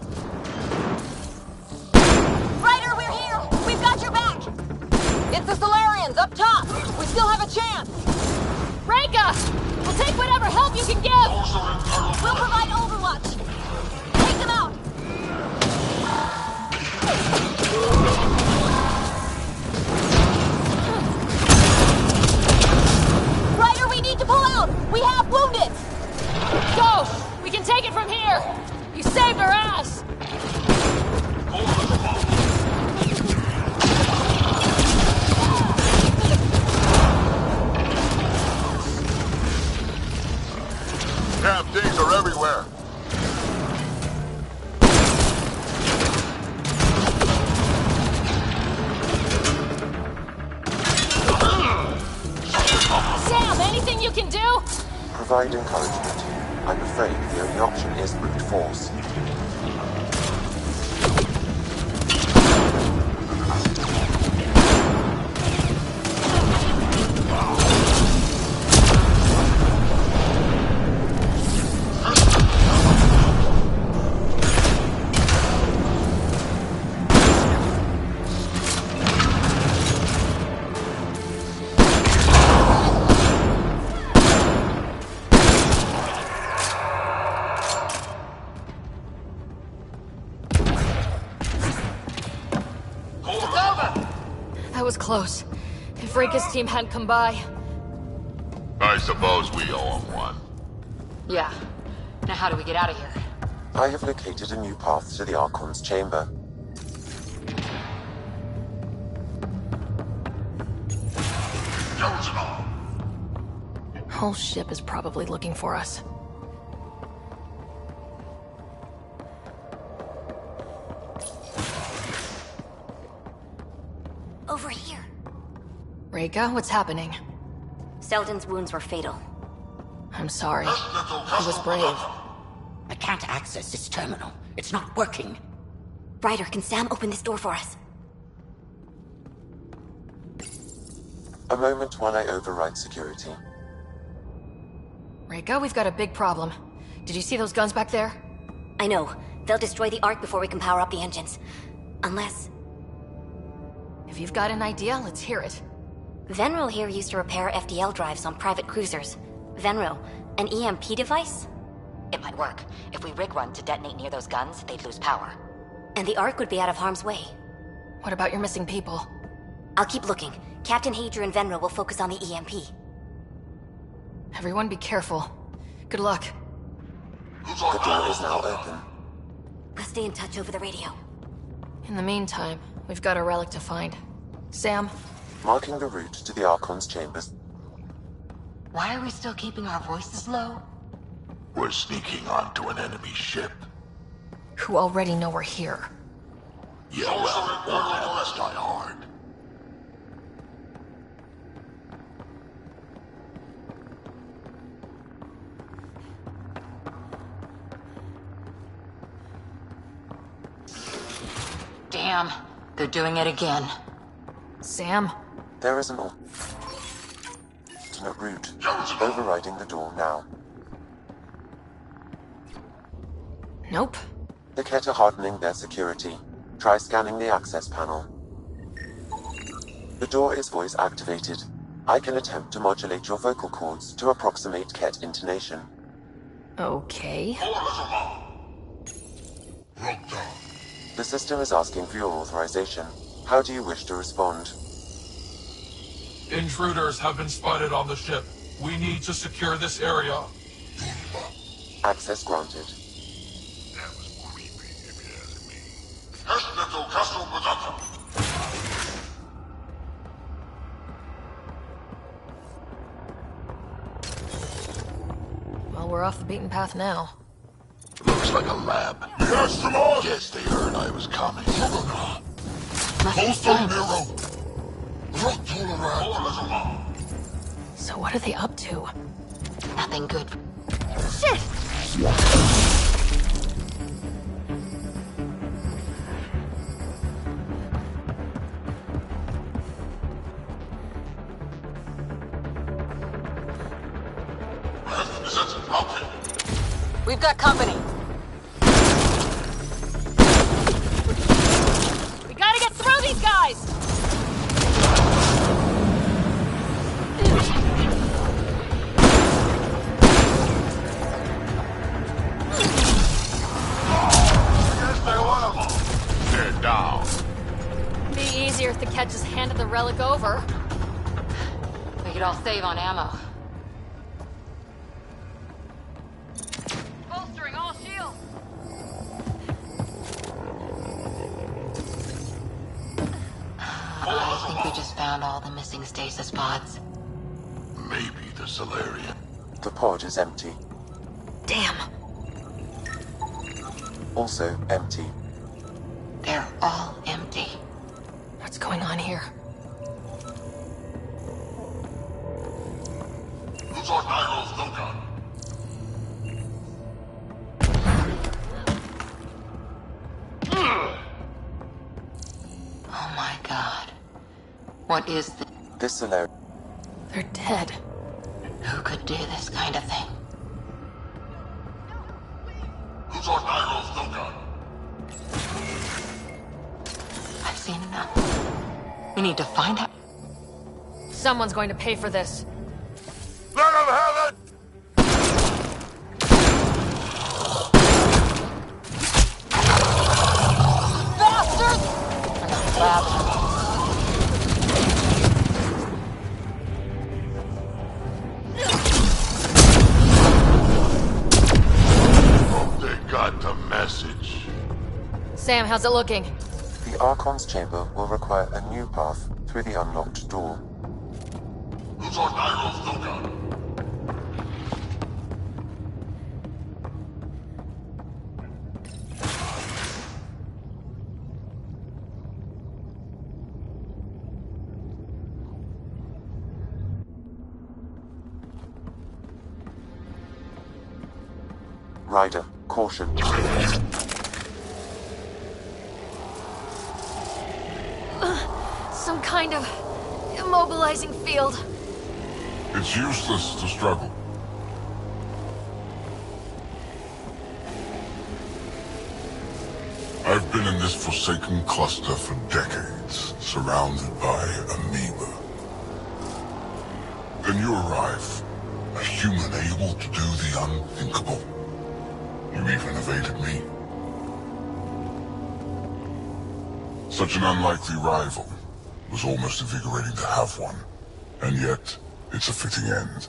Ryder, we're here! We've got your back! It's the Solarians, up top! We still have a chance! Reka! We'll take whatever help you can give! We'll provide overwatch! Take them out! Ryder, we need to pull out! We have wounded! Go! We can take it from here! You saved our ass! damn things are everywhere. Sam, anything you can do? Provide encouragement. I'm afraid the only option is brute force. That was close. If Reika's team hadn't come by... I suppose we owe him one. Yeah. Now how do we get out of here? I have located a new path to the Archon's chamber. Whole ship is probably looking for us. Over here. Reika, what's happening? Selden's wounds were fatal. I'm sorry. He was brave. I can't access this terminal. It's not working. Ryder, can Sam open this door for us? A moment while I override security. Reika, we've got a big problem. Did you see those guns back there? I know. They'll destroy the Ark before we can power up the engines. Unless... If you've got an idea, let's hear it. Venro here used to repair FDL drives on private cruisers. Venro, an EMP device? It might work. If we rig one to detonate near those guns, they'd lose power. And the Ark would be out of harm's way. What about your missing people? I'll keep looking. Captain Hager and Venro will focus on the EMP. Everyone be careful. Good luck. The door is now open. We'll stay in touch over the radio. In the meantime, we've got a relic to find. Sam? Marking the route to the Archon's chambers. Why are we still keeping our voices low? We're sneaking onto an enemy ship. Who already know we're here. Yeah, well, it won't have us die hard. Damn, they're doing it again. Sam? There is an alternate route. Overriding the door now. Nope. The Kett are hardening their security. Try scanning the access panel. The door is voice activated. I can attempt to modulate your vocal cords to approximate Kett intonation. Okay. The system is asking for your authorization. How do you wish to respond? Intruders have been spotted on the ship. We need to secure this area. Access granted. Well, we're off the beaten path now. Looks like a lab. Yes, they heard I was coming. So what are they up to? Nothing good. Shit! We've got company. We gotta get through these guys! They're down. Be easier if the Kett just handed the relic over. We could all save on ammo. Bolstering all shields! I think we just found all the missing stasis pods. Maybe the Solarian. The pod is empty. Damn. Also empty. They're all empty. What's going on here? Oh my god. What is this? This Solarian. They're dead. Who could do this kind of thing? I've seen enough. We need to find out. Someone's going to pay for this. Let him have it! They got the message. Sam, how's it looking? The Archon's chamber will require a new path through the unlocked door. Ryder, caution. Some kind of immobilizing field. It's useless to struggle. I've been in this forsaken cluster for decades, surrounded by amoeba. Then you arrive, a human able to do the unthinkable. You even evaded me. Such an unlikely rival. Was almost invigorating to have one. And yet, it's a fitting end.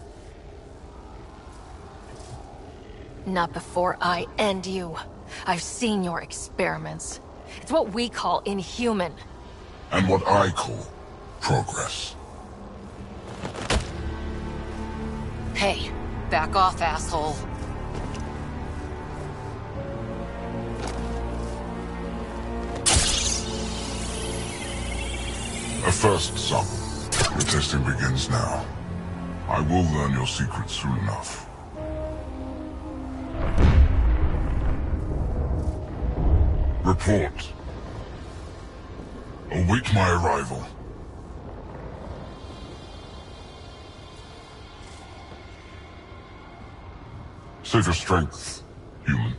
Not before I end you. I've seen your experiments. It's what we call inhuman. And what I call progress. Hey, back off, asshole. A first, son. Your testing begins now. I will learn your secrets soon enough. Report. Await my arrival. Save your strength, human.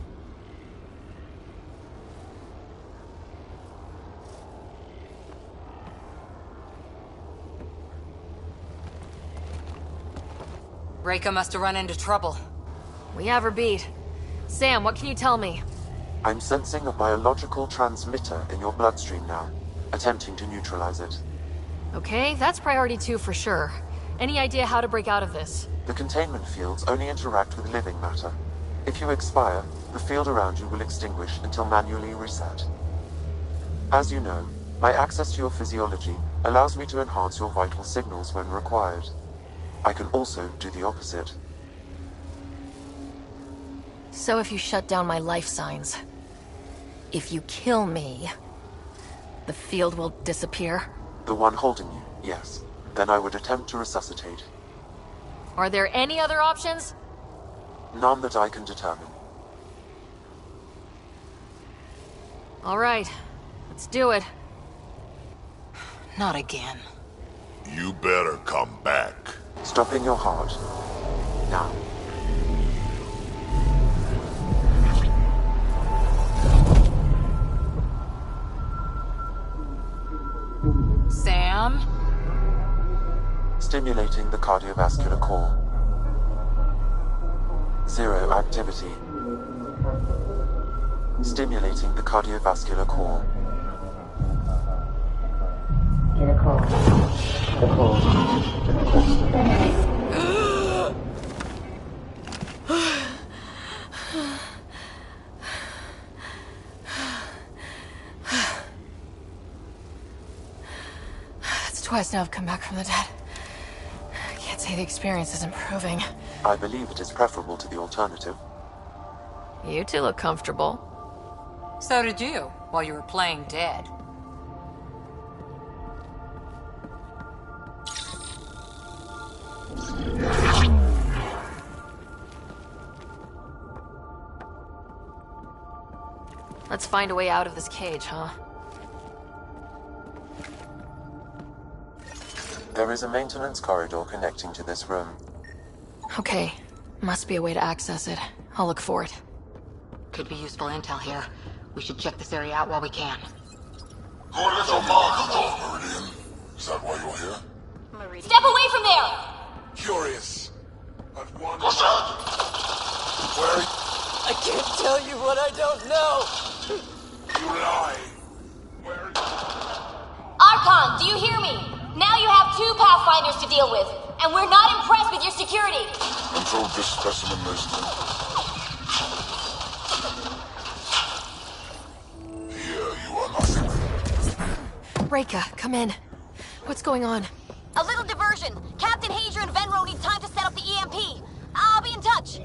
Reika must have run into trouble. We have her beat. Sam, what can you tell me? I'm sensing a biological transmitter in your bloodstream now, attempting to neutralize it. Okay, that's priority 2 for sure. Any idea how to break out of this? The containment fields only interact with living matter. If you expire, the field around you will extinguish until manually reset. As you know, my access to your physiology allows me to enhance your vital signals when required. I can also do the opposite. So if you shut down my life signs, if you kill me, the field will disappear? The one holding you, yes. Then I would attempt to resuscitate. Are there any other options? None that I can determine. All right, let's do it. Not again. You better come back. Stopping your heart. Now. Sam? Stimulating the cardiovascular core. 0 activity. Stimulating the cardiovascular core. It's twice now I've come back from the dead. I can't say the experience is improving. I believe it is preferable to the alternative. You two look comfortable. So did you, while you were playing dead. Let's find a way out of this cage, huh? There is a maintenance corridor connecting to this room. Okay. Must be a way to access it. I'll look for it. Could be useful intel here. We should check this area out while we can. Meridian. Is that why you're here? Step away from there! Curious. I've wondered. What's that? Where? I can't tell you what I don't know! You lie. Archon, do you hear me? Now you have 2 Pathfinders to deal with, and we're not impressed with your security. Control this specimen list. Here you are nothing. Reika, come in. What's going on? A little diversion. Captain Hager and Venro need time to set up the EMP. I'll be in touch.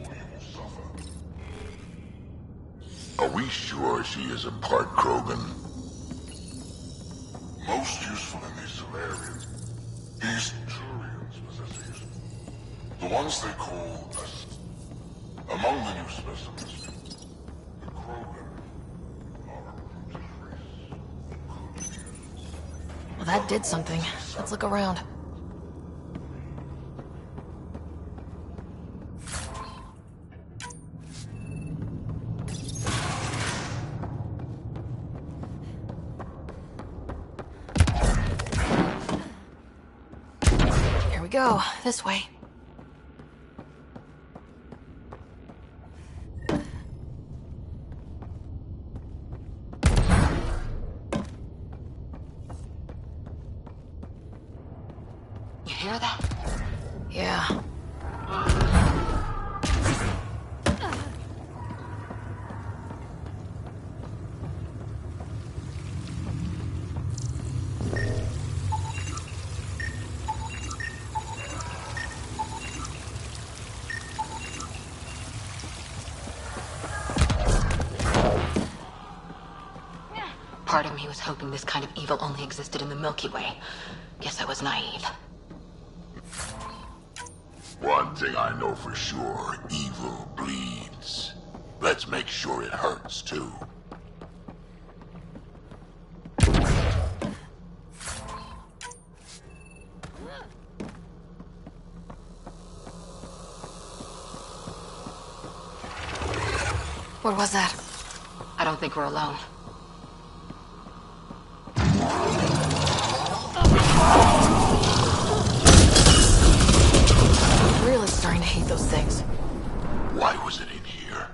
Are we sure she isn't part Krogan? Most useful in these Solarians. These Turians possess these. The ones they call pests. Among the new specimens, the Krogan are a primitive race. Well, that did something. Let's look around. Here we go. This way. You hear that? Yeah. Part of me was hoping this kind of evil only existed in the Milky Way. Guess I was naive. One thing I know for sure, evil bleeds. Let's make sure it hurts, too. What was that? I don't think we're alone. I'm really starting to hate those things. Why was it in here?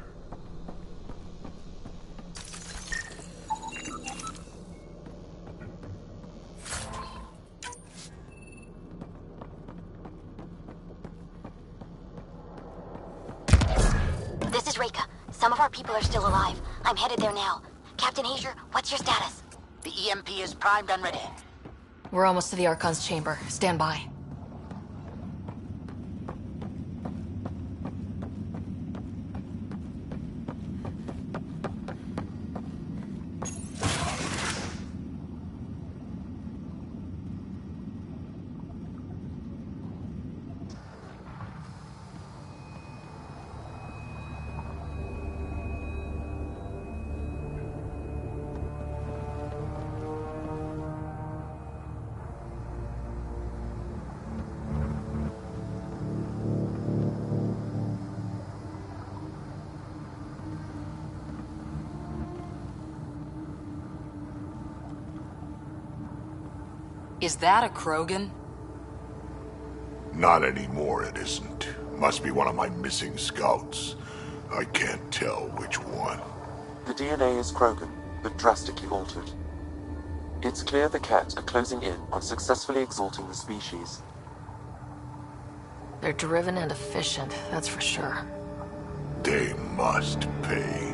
This is Reika. Some of our people are still alive. I'm headed there now. Captain Hager, what's your status? The EMP is primed and ready. We're almost to the Archon's chamber. Stand by. Is that a Krogan? Not anymore, it isn't. Must be one of my missing scouts. I can't tell which one. The DNA is Krogan, but drastically altered. It's clear the Ket are closing in on successfully exalting the species. They're driven and efficient, that's for sure. They must pay.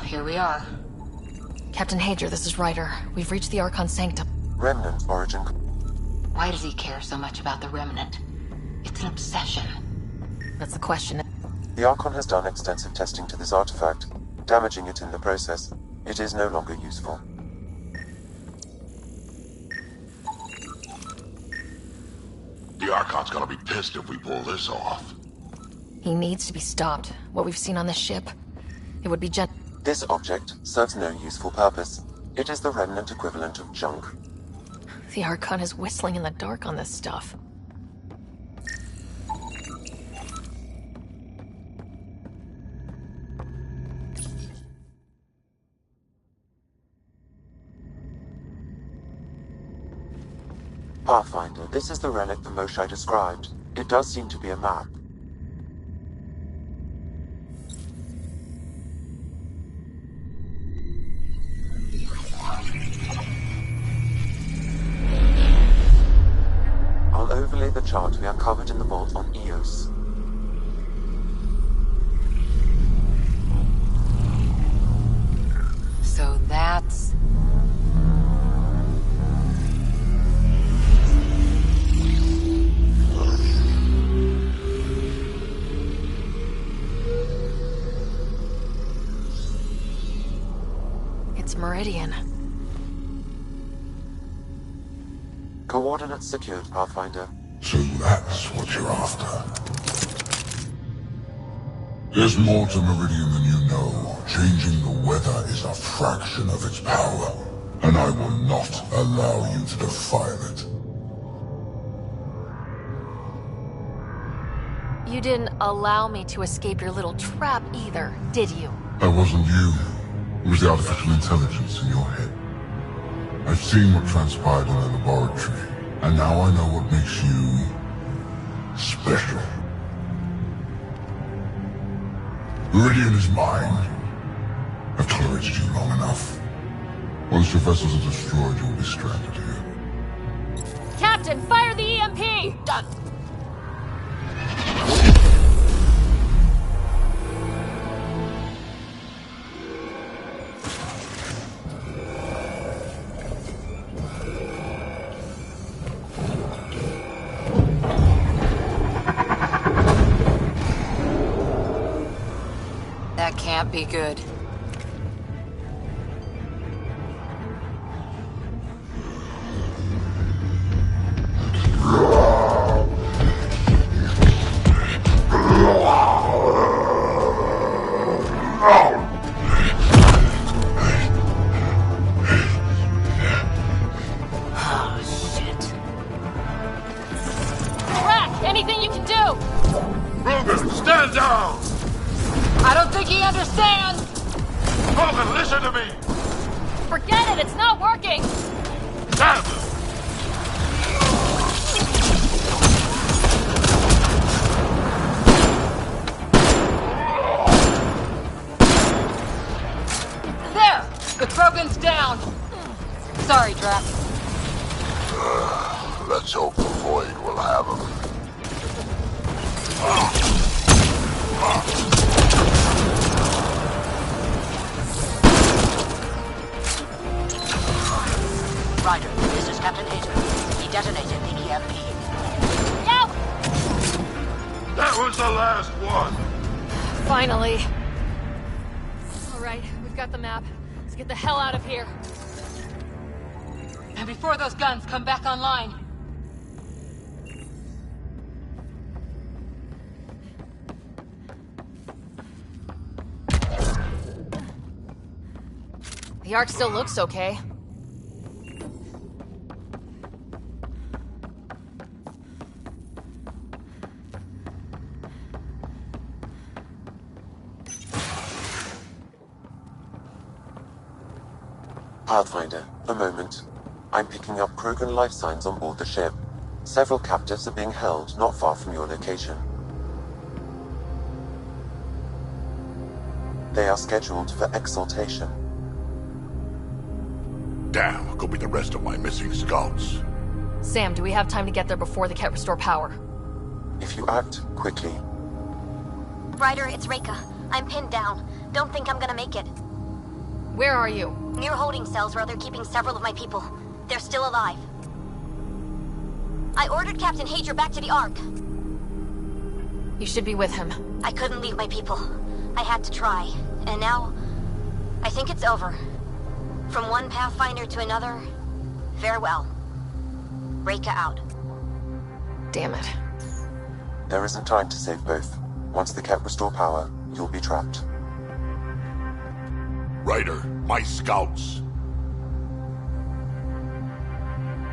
here we are. Captain Hager, this is Ryder. We've reached the Archon Sanctum. Remnant origin. Why does he care so much about the Remnant? It's an obsession. That's the question. The Archon has done extensive testing to this artifact, damaging it in the process. It is no longer useful. The Archon's gonna be pissed if we pull this off. He needs to be stopped. What we've seen on this ship, it would be This object serves no useful purpose. It is the Remnant equivalent of junk. The Archon is whistling in the dark on this stuff. Pathfinder, this is the relic the Moshai described. It does seem to be a map. I'll overlay the chart we uncovered in the vault on Eos. So that's... It's Meridian. Coordinates secured, Pathfinder. So that's what you're after. There's more to Meridian than you know. Changing the weather is a fraction of its power, and I will not allow you to defile it. You didn't allow me to escape your little trap either, did you? That wasn't you. It was the artificial intelligence in your head. I've seen what transpired in the laboratory, and now I know what makes you special. Meridian is mine. I've tolerated you long enough. Once your vessels are destroyed, you'll be stranded here. Captain, fire the EMP! Done. That can't be good. Drac, anything you can do! Rogan, stand down! I don't think he understands! Rogan, listen to me! Forget it, it's not working! Damn! There! The Krogan's down! Sorry, Drac. Let's hope the Void will have him. Ryder, this is Captain Hager. He detonated the EMP. Yep! That was the last one! Finally. Alright, we've got the map. Let's get the hell out of here. And before those guns come back online. The Ark still looks okay. Pathfinder, a moment. I'm picking up Krogan life signs on board the ship. Several captives are being held not far from your location. They are scheduled for exaltation. Damn, could be the rest of my missing scouts. Sam, do we have time to get there before the Ket restore power? If you act quickly. Ryder, it's Reika. I'm pinned down. Don't think I'm gonna make it. Where are you? Near holding cells where they're keeping several of my people. They're still alive. I ordered Captain Hager back to the Ark. You should be with him. I couldn't leave my people. I had to try. And now, I think it's over. From one Pathfinder to another, farewell. Reika out. Damn it. There isn't time to save both. Once the Ket restore power, you'll be trapped. Ryder, my scouts.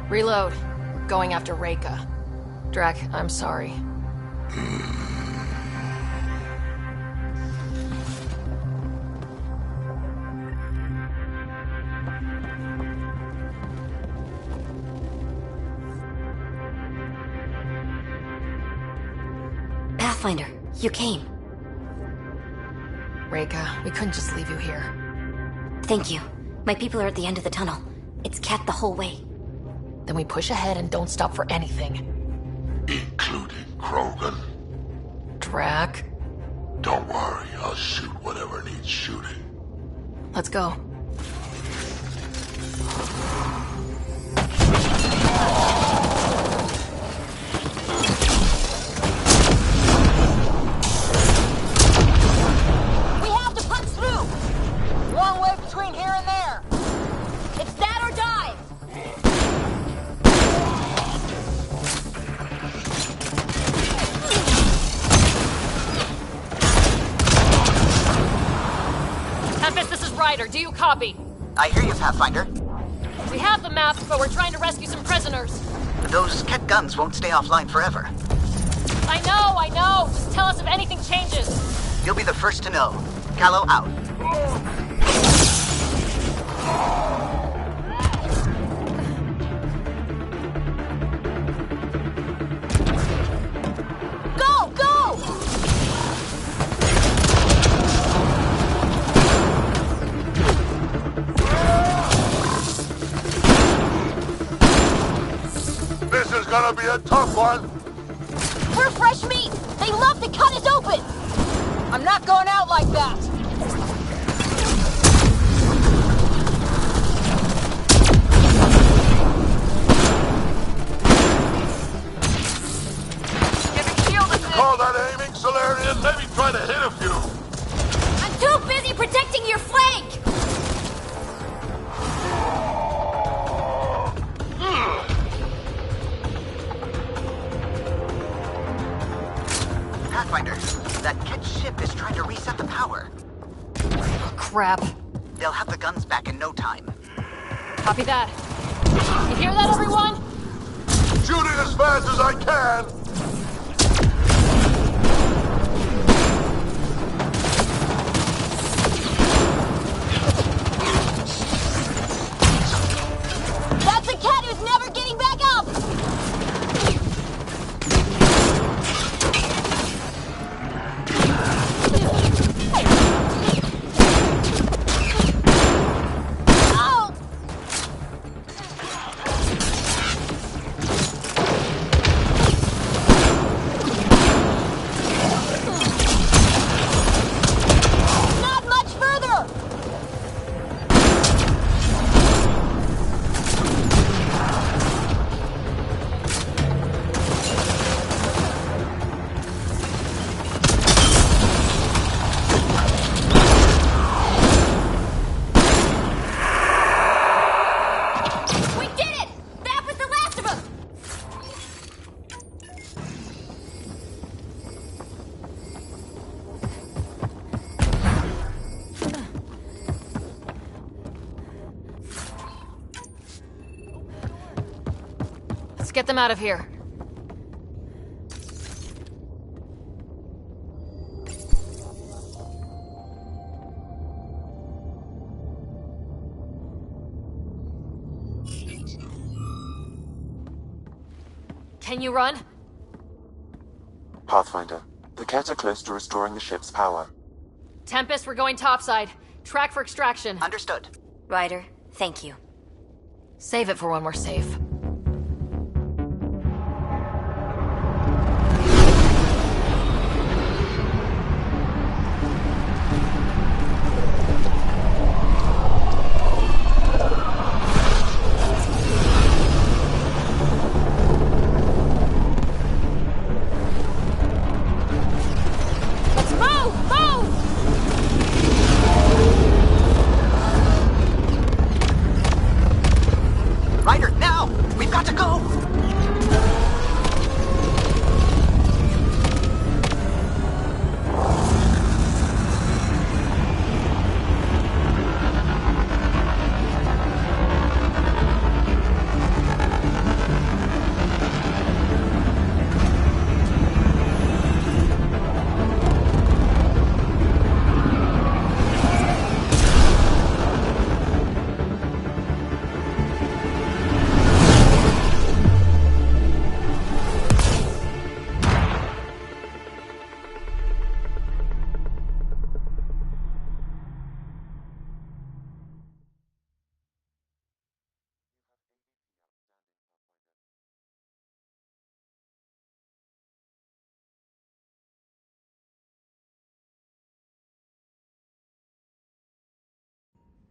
Reload. We're going after Reika. Drac, I'm sorry. Pathfinder, you came. Reika, we couldn't just leave you here. Thank you. My people are at the end of the tunnel. It's Ket the whole way. Then we push ahead and don't stop for anything. Including Krogan. Drac? Don't worry, I'll shoot whatever needs shooting. Let's go. We have to punch through! Long way between here and there! It's that or die! Tempest, this is Ryder. Do you copy? I hear you, Pathfinder. We have the map, but we're trying to rescue some prisoners. Those Ket guns won't stay offline forever. I know! Just tell us if anything changes. You'll be the first to know. Callow out. Go! Go! This is gonna be a tough one. We're fresh meat! They love to cut us open! I'm not going out like that! Call that aiming, Solarian? Maybe try to hit a few. I'm too busy protecting your flank! Pathfinder, that Ket ship is trying to reset the power. Oh, crap. They'll have the guns back in no time. Copy that. You hear that, everyone? Shooting as fast as I can. That's a cat who's never getting back up! Oh! Not much further! We did it! That was the last of them! Let's get them out of here. Can you run? Pathfinder, the Ket are close to restoring the ship's power. Tempest, we're going topside. Track for extraction. Understood. Ryder, thank you. Save it for when we're safe.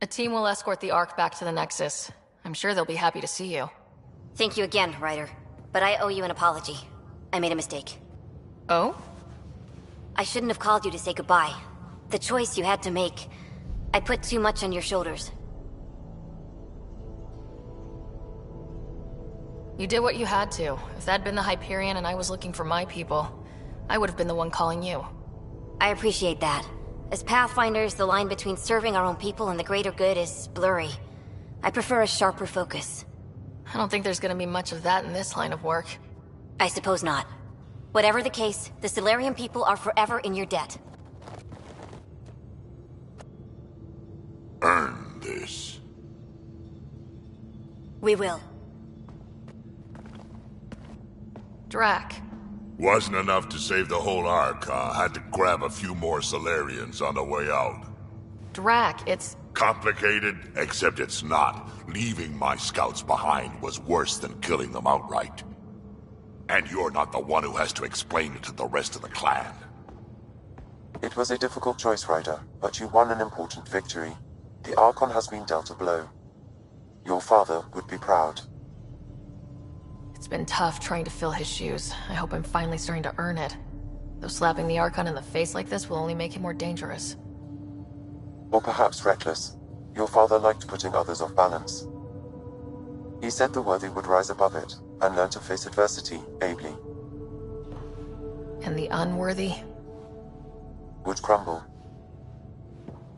A team will escort the Ark back to the Nexus. I'm sure they'll be happy to see you. Thank you again, Ryder. But I owe you an apology. I made a mistake. Oh? I shouldn't have called you to say goodbye. The choice you had to make. I put too much on your shoulders. You did what you had to. If that'd been the Hyperion and I was looking for my people, I would have been the one calling you. I appreciate that. As Pathfinders, the line between serving our own people and the greater good is blurry. I prefer a sharper focus. I don't think there's gonna be much of that in this line of work. I suppose not. Whatever the case, the Solarian people are forever in your debt. Earn this. We will. Drac. Wasn't enough to save the whole Ark, huh? Had to grab a few more Solarians on the way out. Drac, it's... Complicated, except it's not. Leaving my scouts behind was worse than killing them outright. And you're not the one who has to explain it to the rest of the clan. It was a difficult choice, Ryder, but you won an important victory. The Archon has been dealt a blow. Your father would be proud. It's been tough trying to fill his shoes. I hope I'm finally starting to earn it. Though slapping the Archon in the face like this will only make him more dangerous. Or perhaps reckless. Your father liked putting others off balance. He said the worthy would rise above it, and learn to face adversity ably. And the unworthy? Would crumble.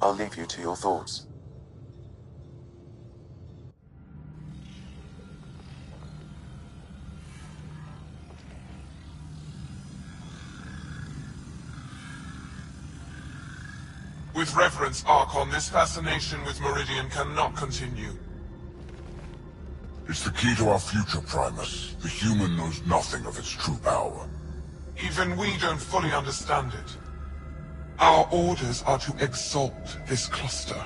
I'll leave you to your thoughts. With reverence, Archon, this fascination with Meridian cannot continue. It's the key to our future, Primus. The human knows nothing of its true power. Even we don't fully understand it. Our orders are to exalt this cluster,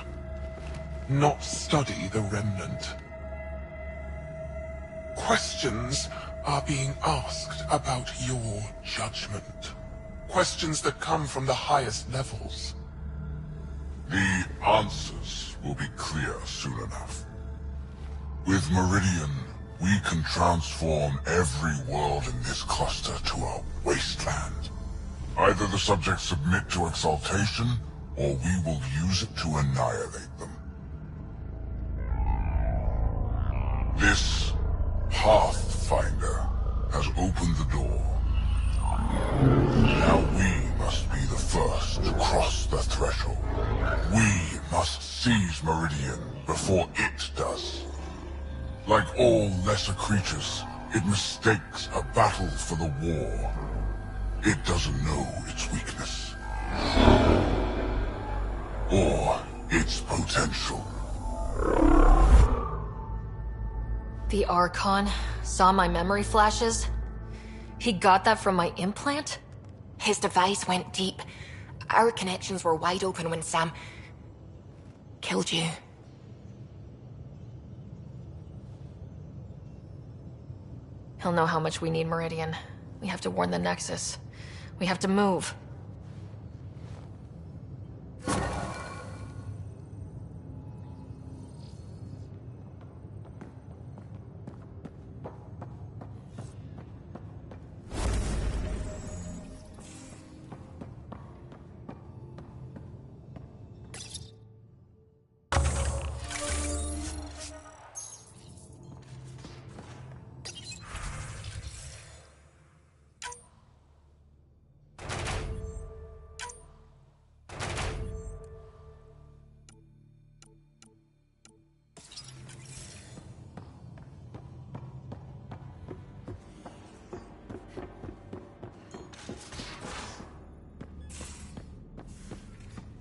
not study the remnant. Questions are being asked about your judgment. Questions that come from the highest levels. The answers will be clear soon enough. With Meridian, we can transform every world in this cluster to a wasteland. Either the subjects submit to exaltation, or we will use it to annihilate them. This Pathfinder has opened the door. Now we must be the first to cross the threshold. We must seize Meridian before it does. Like all lesser creatures, it mistakes a battle for the war. It doesn't know its weakness. Or its potential. The Archon saw my memory flashes? He got that from my implant? His device went deep. Our connections were wide open when Sam killed you. He'll know how much we need Meridian. We have to warn the Nexus. We have to move.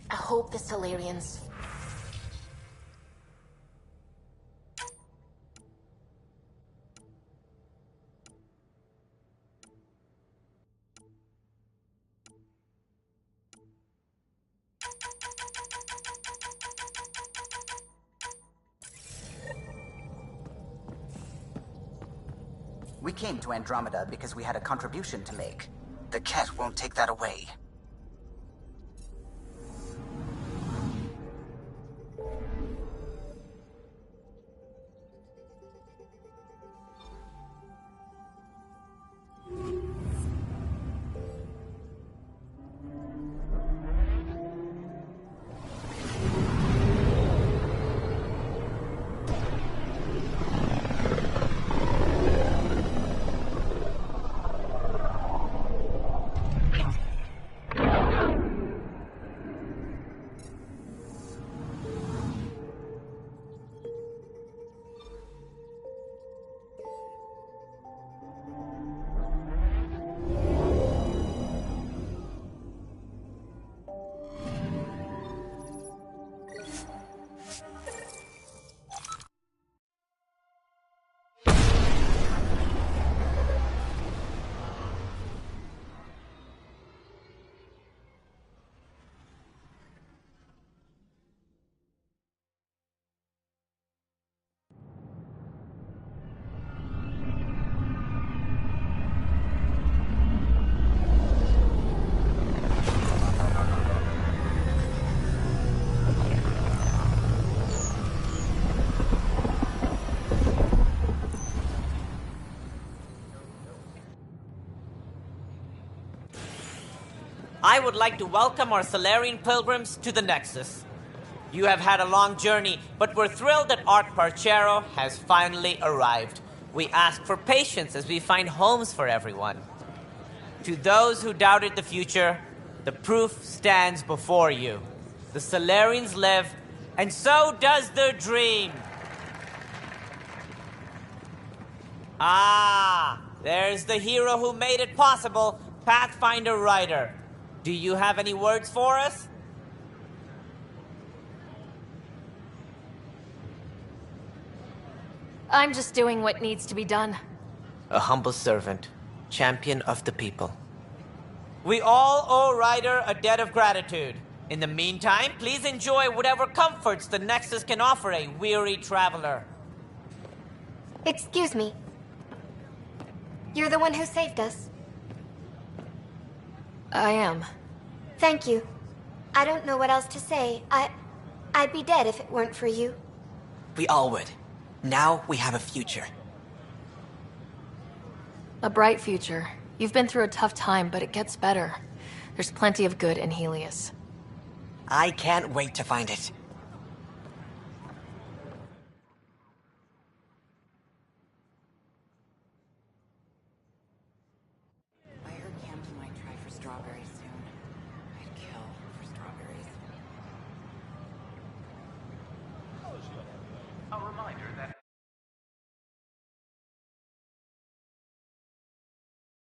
I hope the Solarians... We came to Andromeda because we had a contribution to make. The Ket won't take that away. I would like to welcome our Solarian pilgrims to the Nexus. You have had a long journey, but we're thrilled that Ark Parchero has finally arrived. We ask for patience as we find homes for everyone. To those who doubted the future, the proof stands before you. The Solarians live, and so does their dream. Ah, there's the hero who made it possible, Pathfinder Ryder. Do you have any words for us? I'm just doing what needs to be done. A humble servant, champion of the people. We all owe Ryder a debt of gratitude. In the meantime, please enjoy whatever comforts the Nexus can offer a weary traveler. Excuse me. You're the one who saved us. I am. Thank you. I don't know what else to say. I'd be dead if it weren't for you. We all would. Now we have a future. A bright future. You've been through a tough time, but it gets better. There's plenty of good in Helios. I can't wait to find it. I heard Camden might try for strawberries.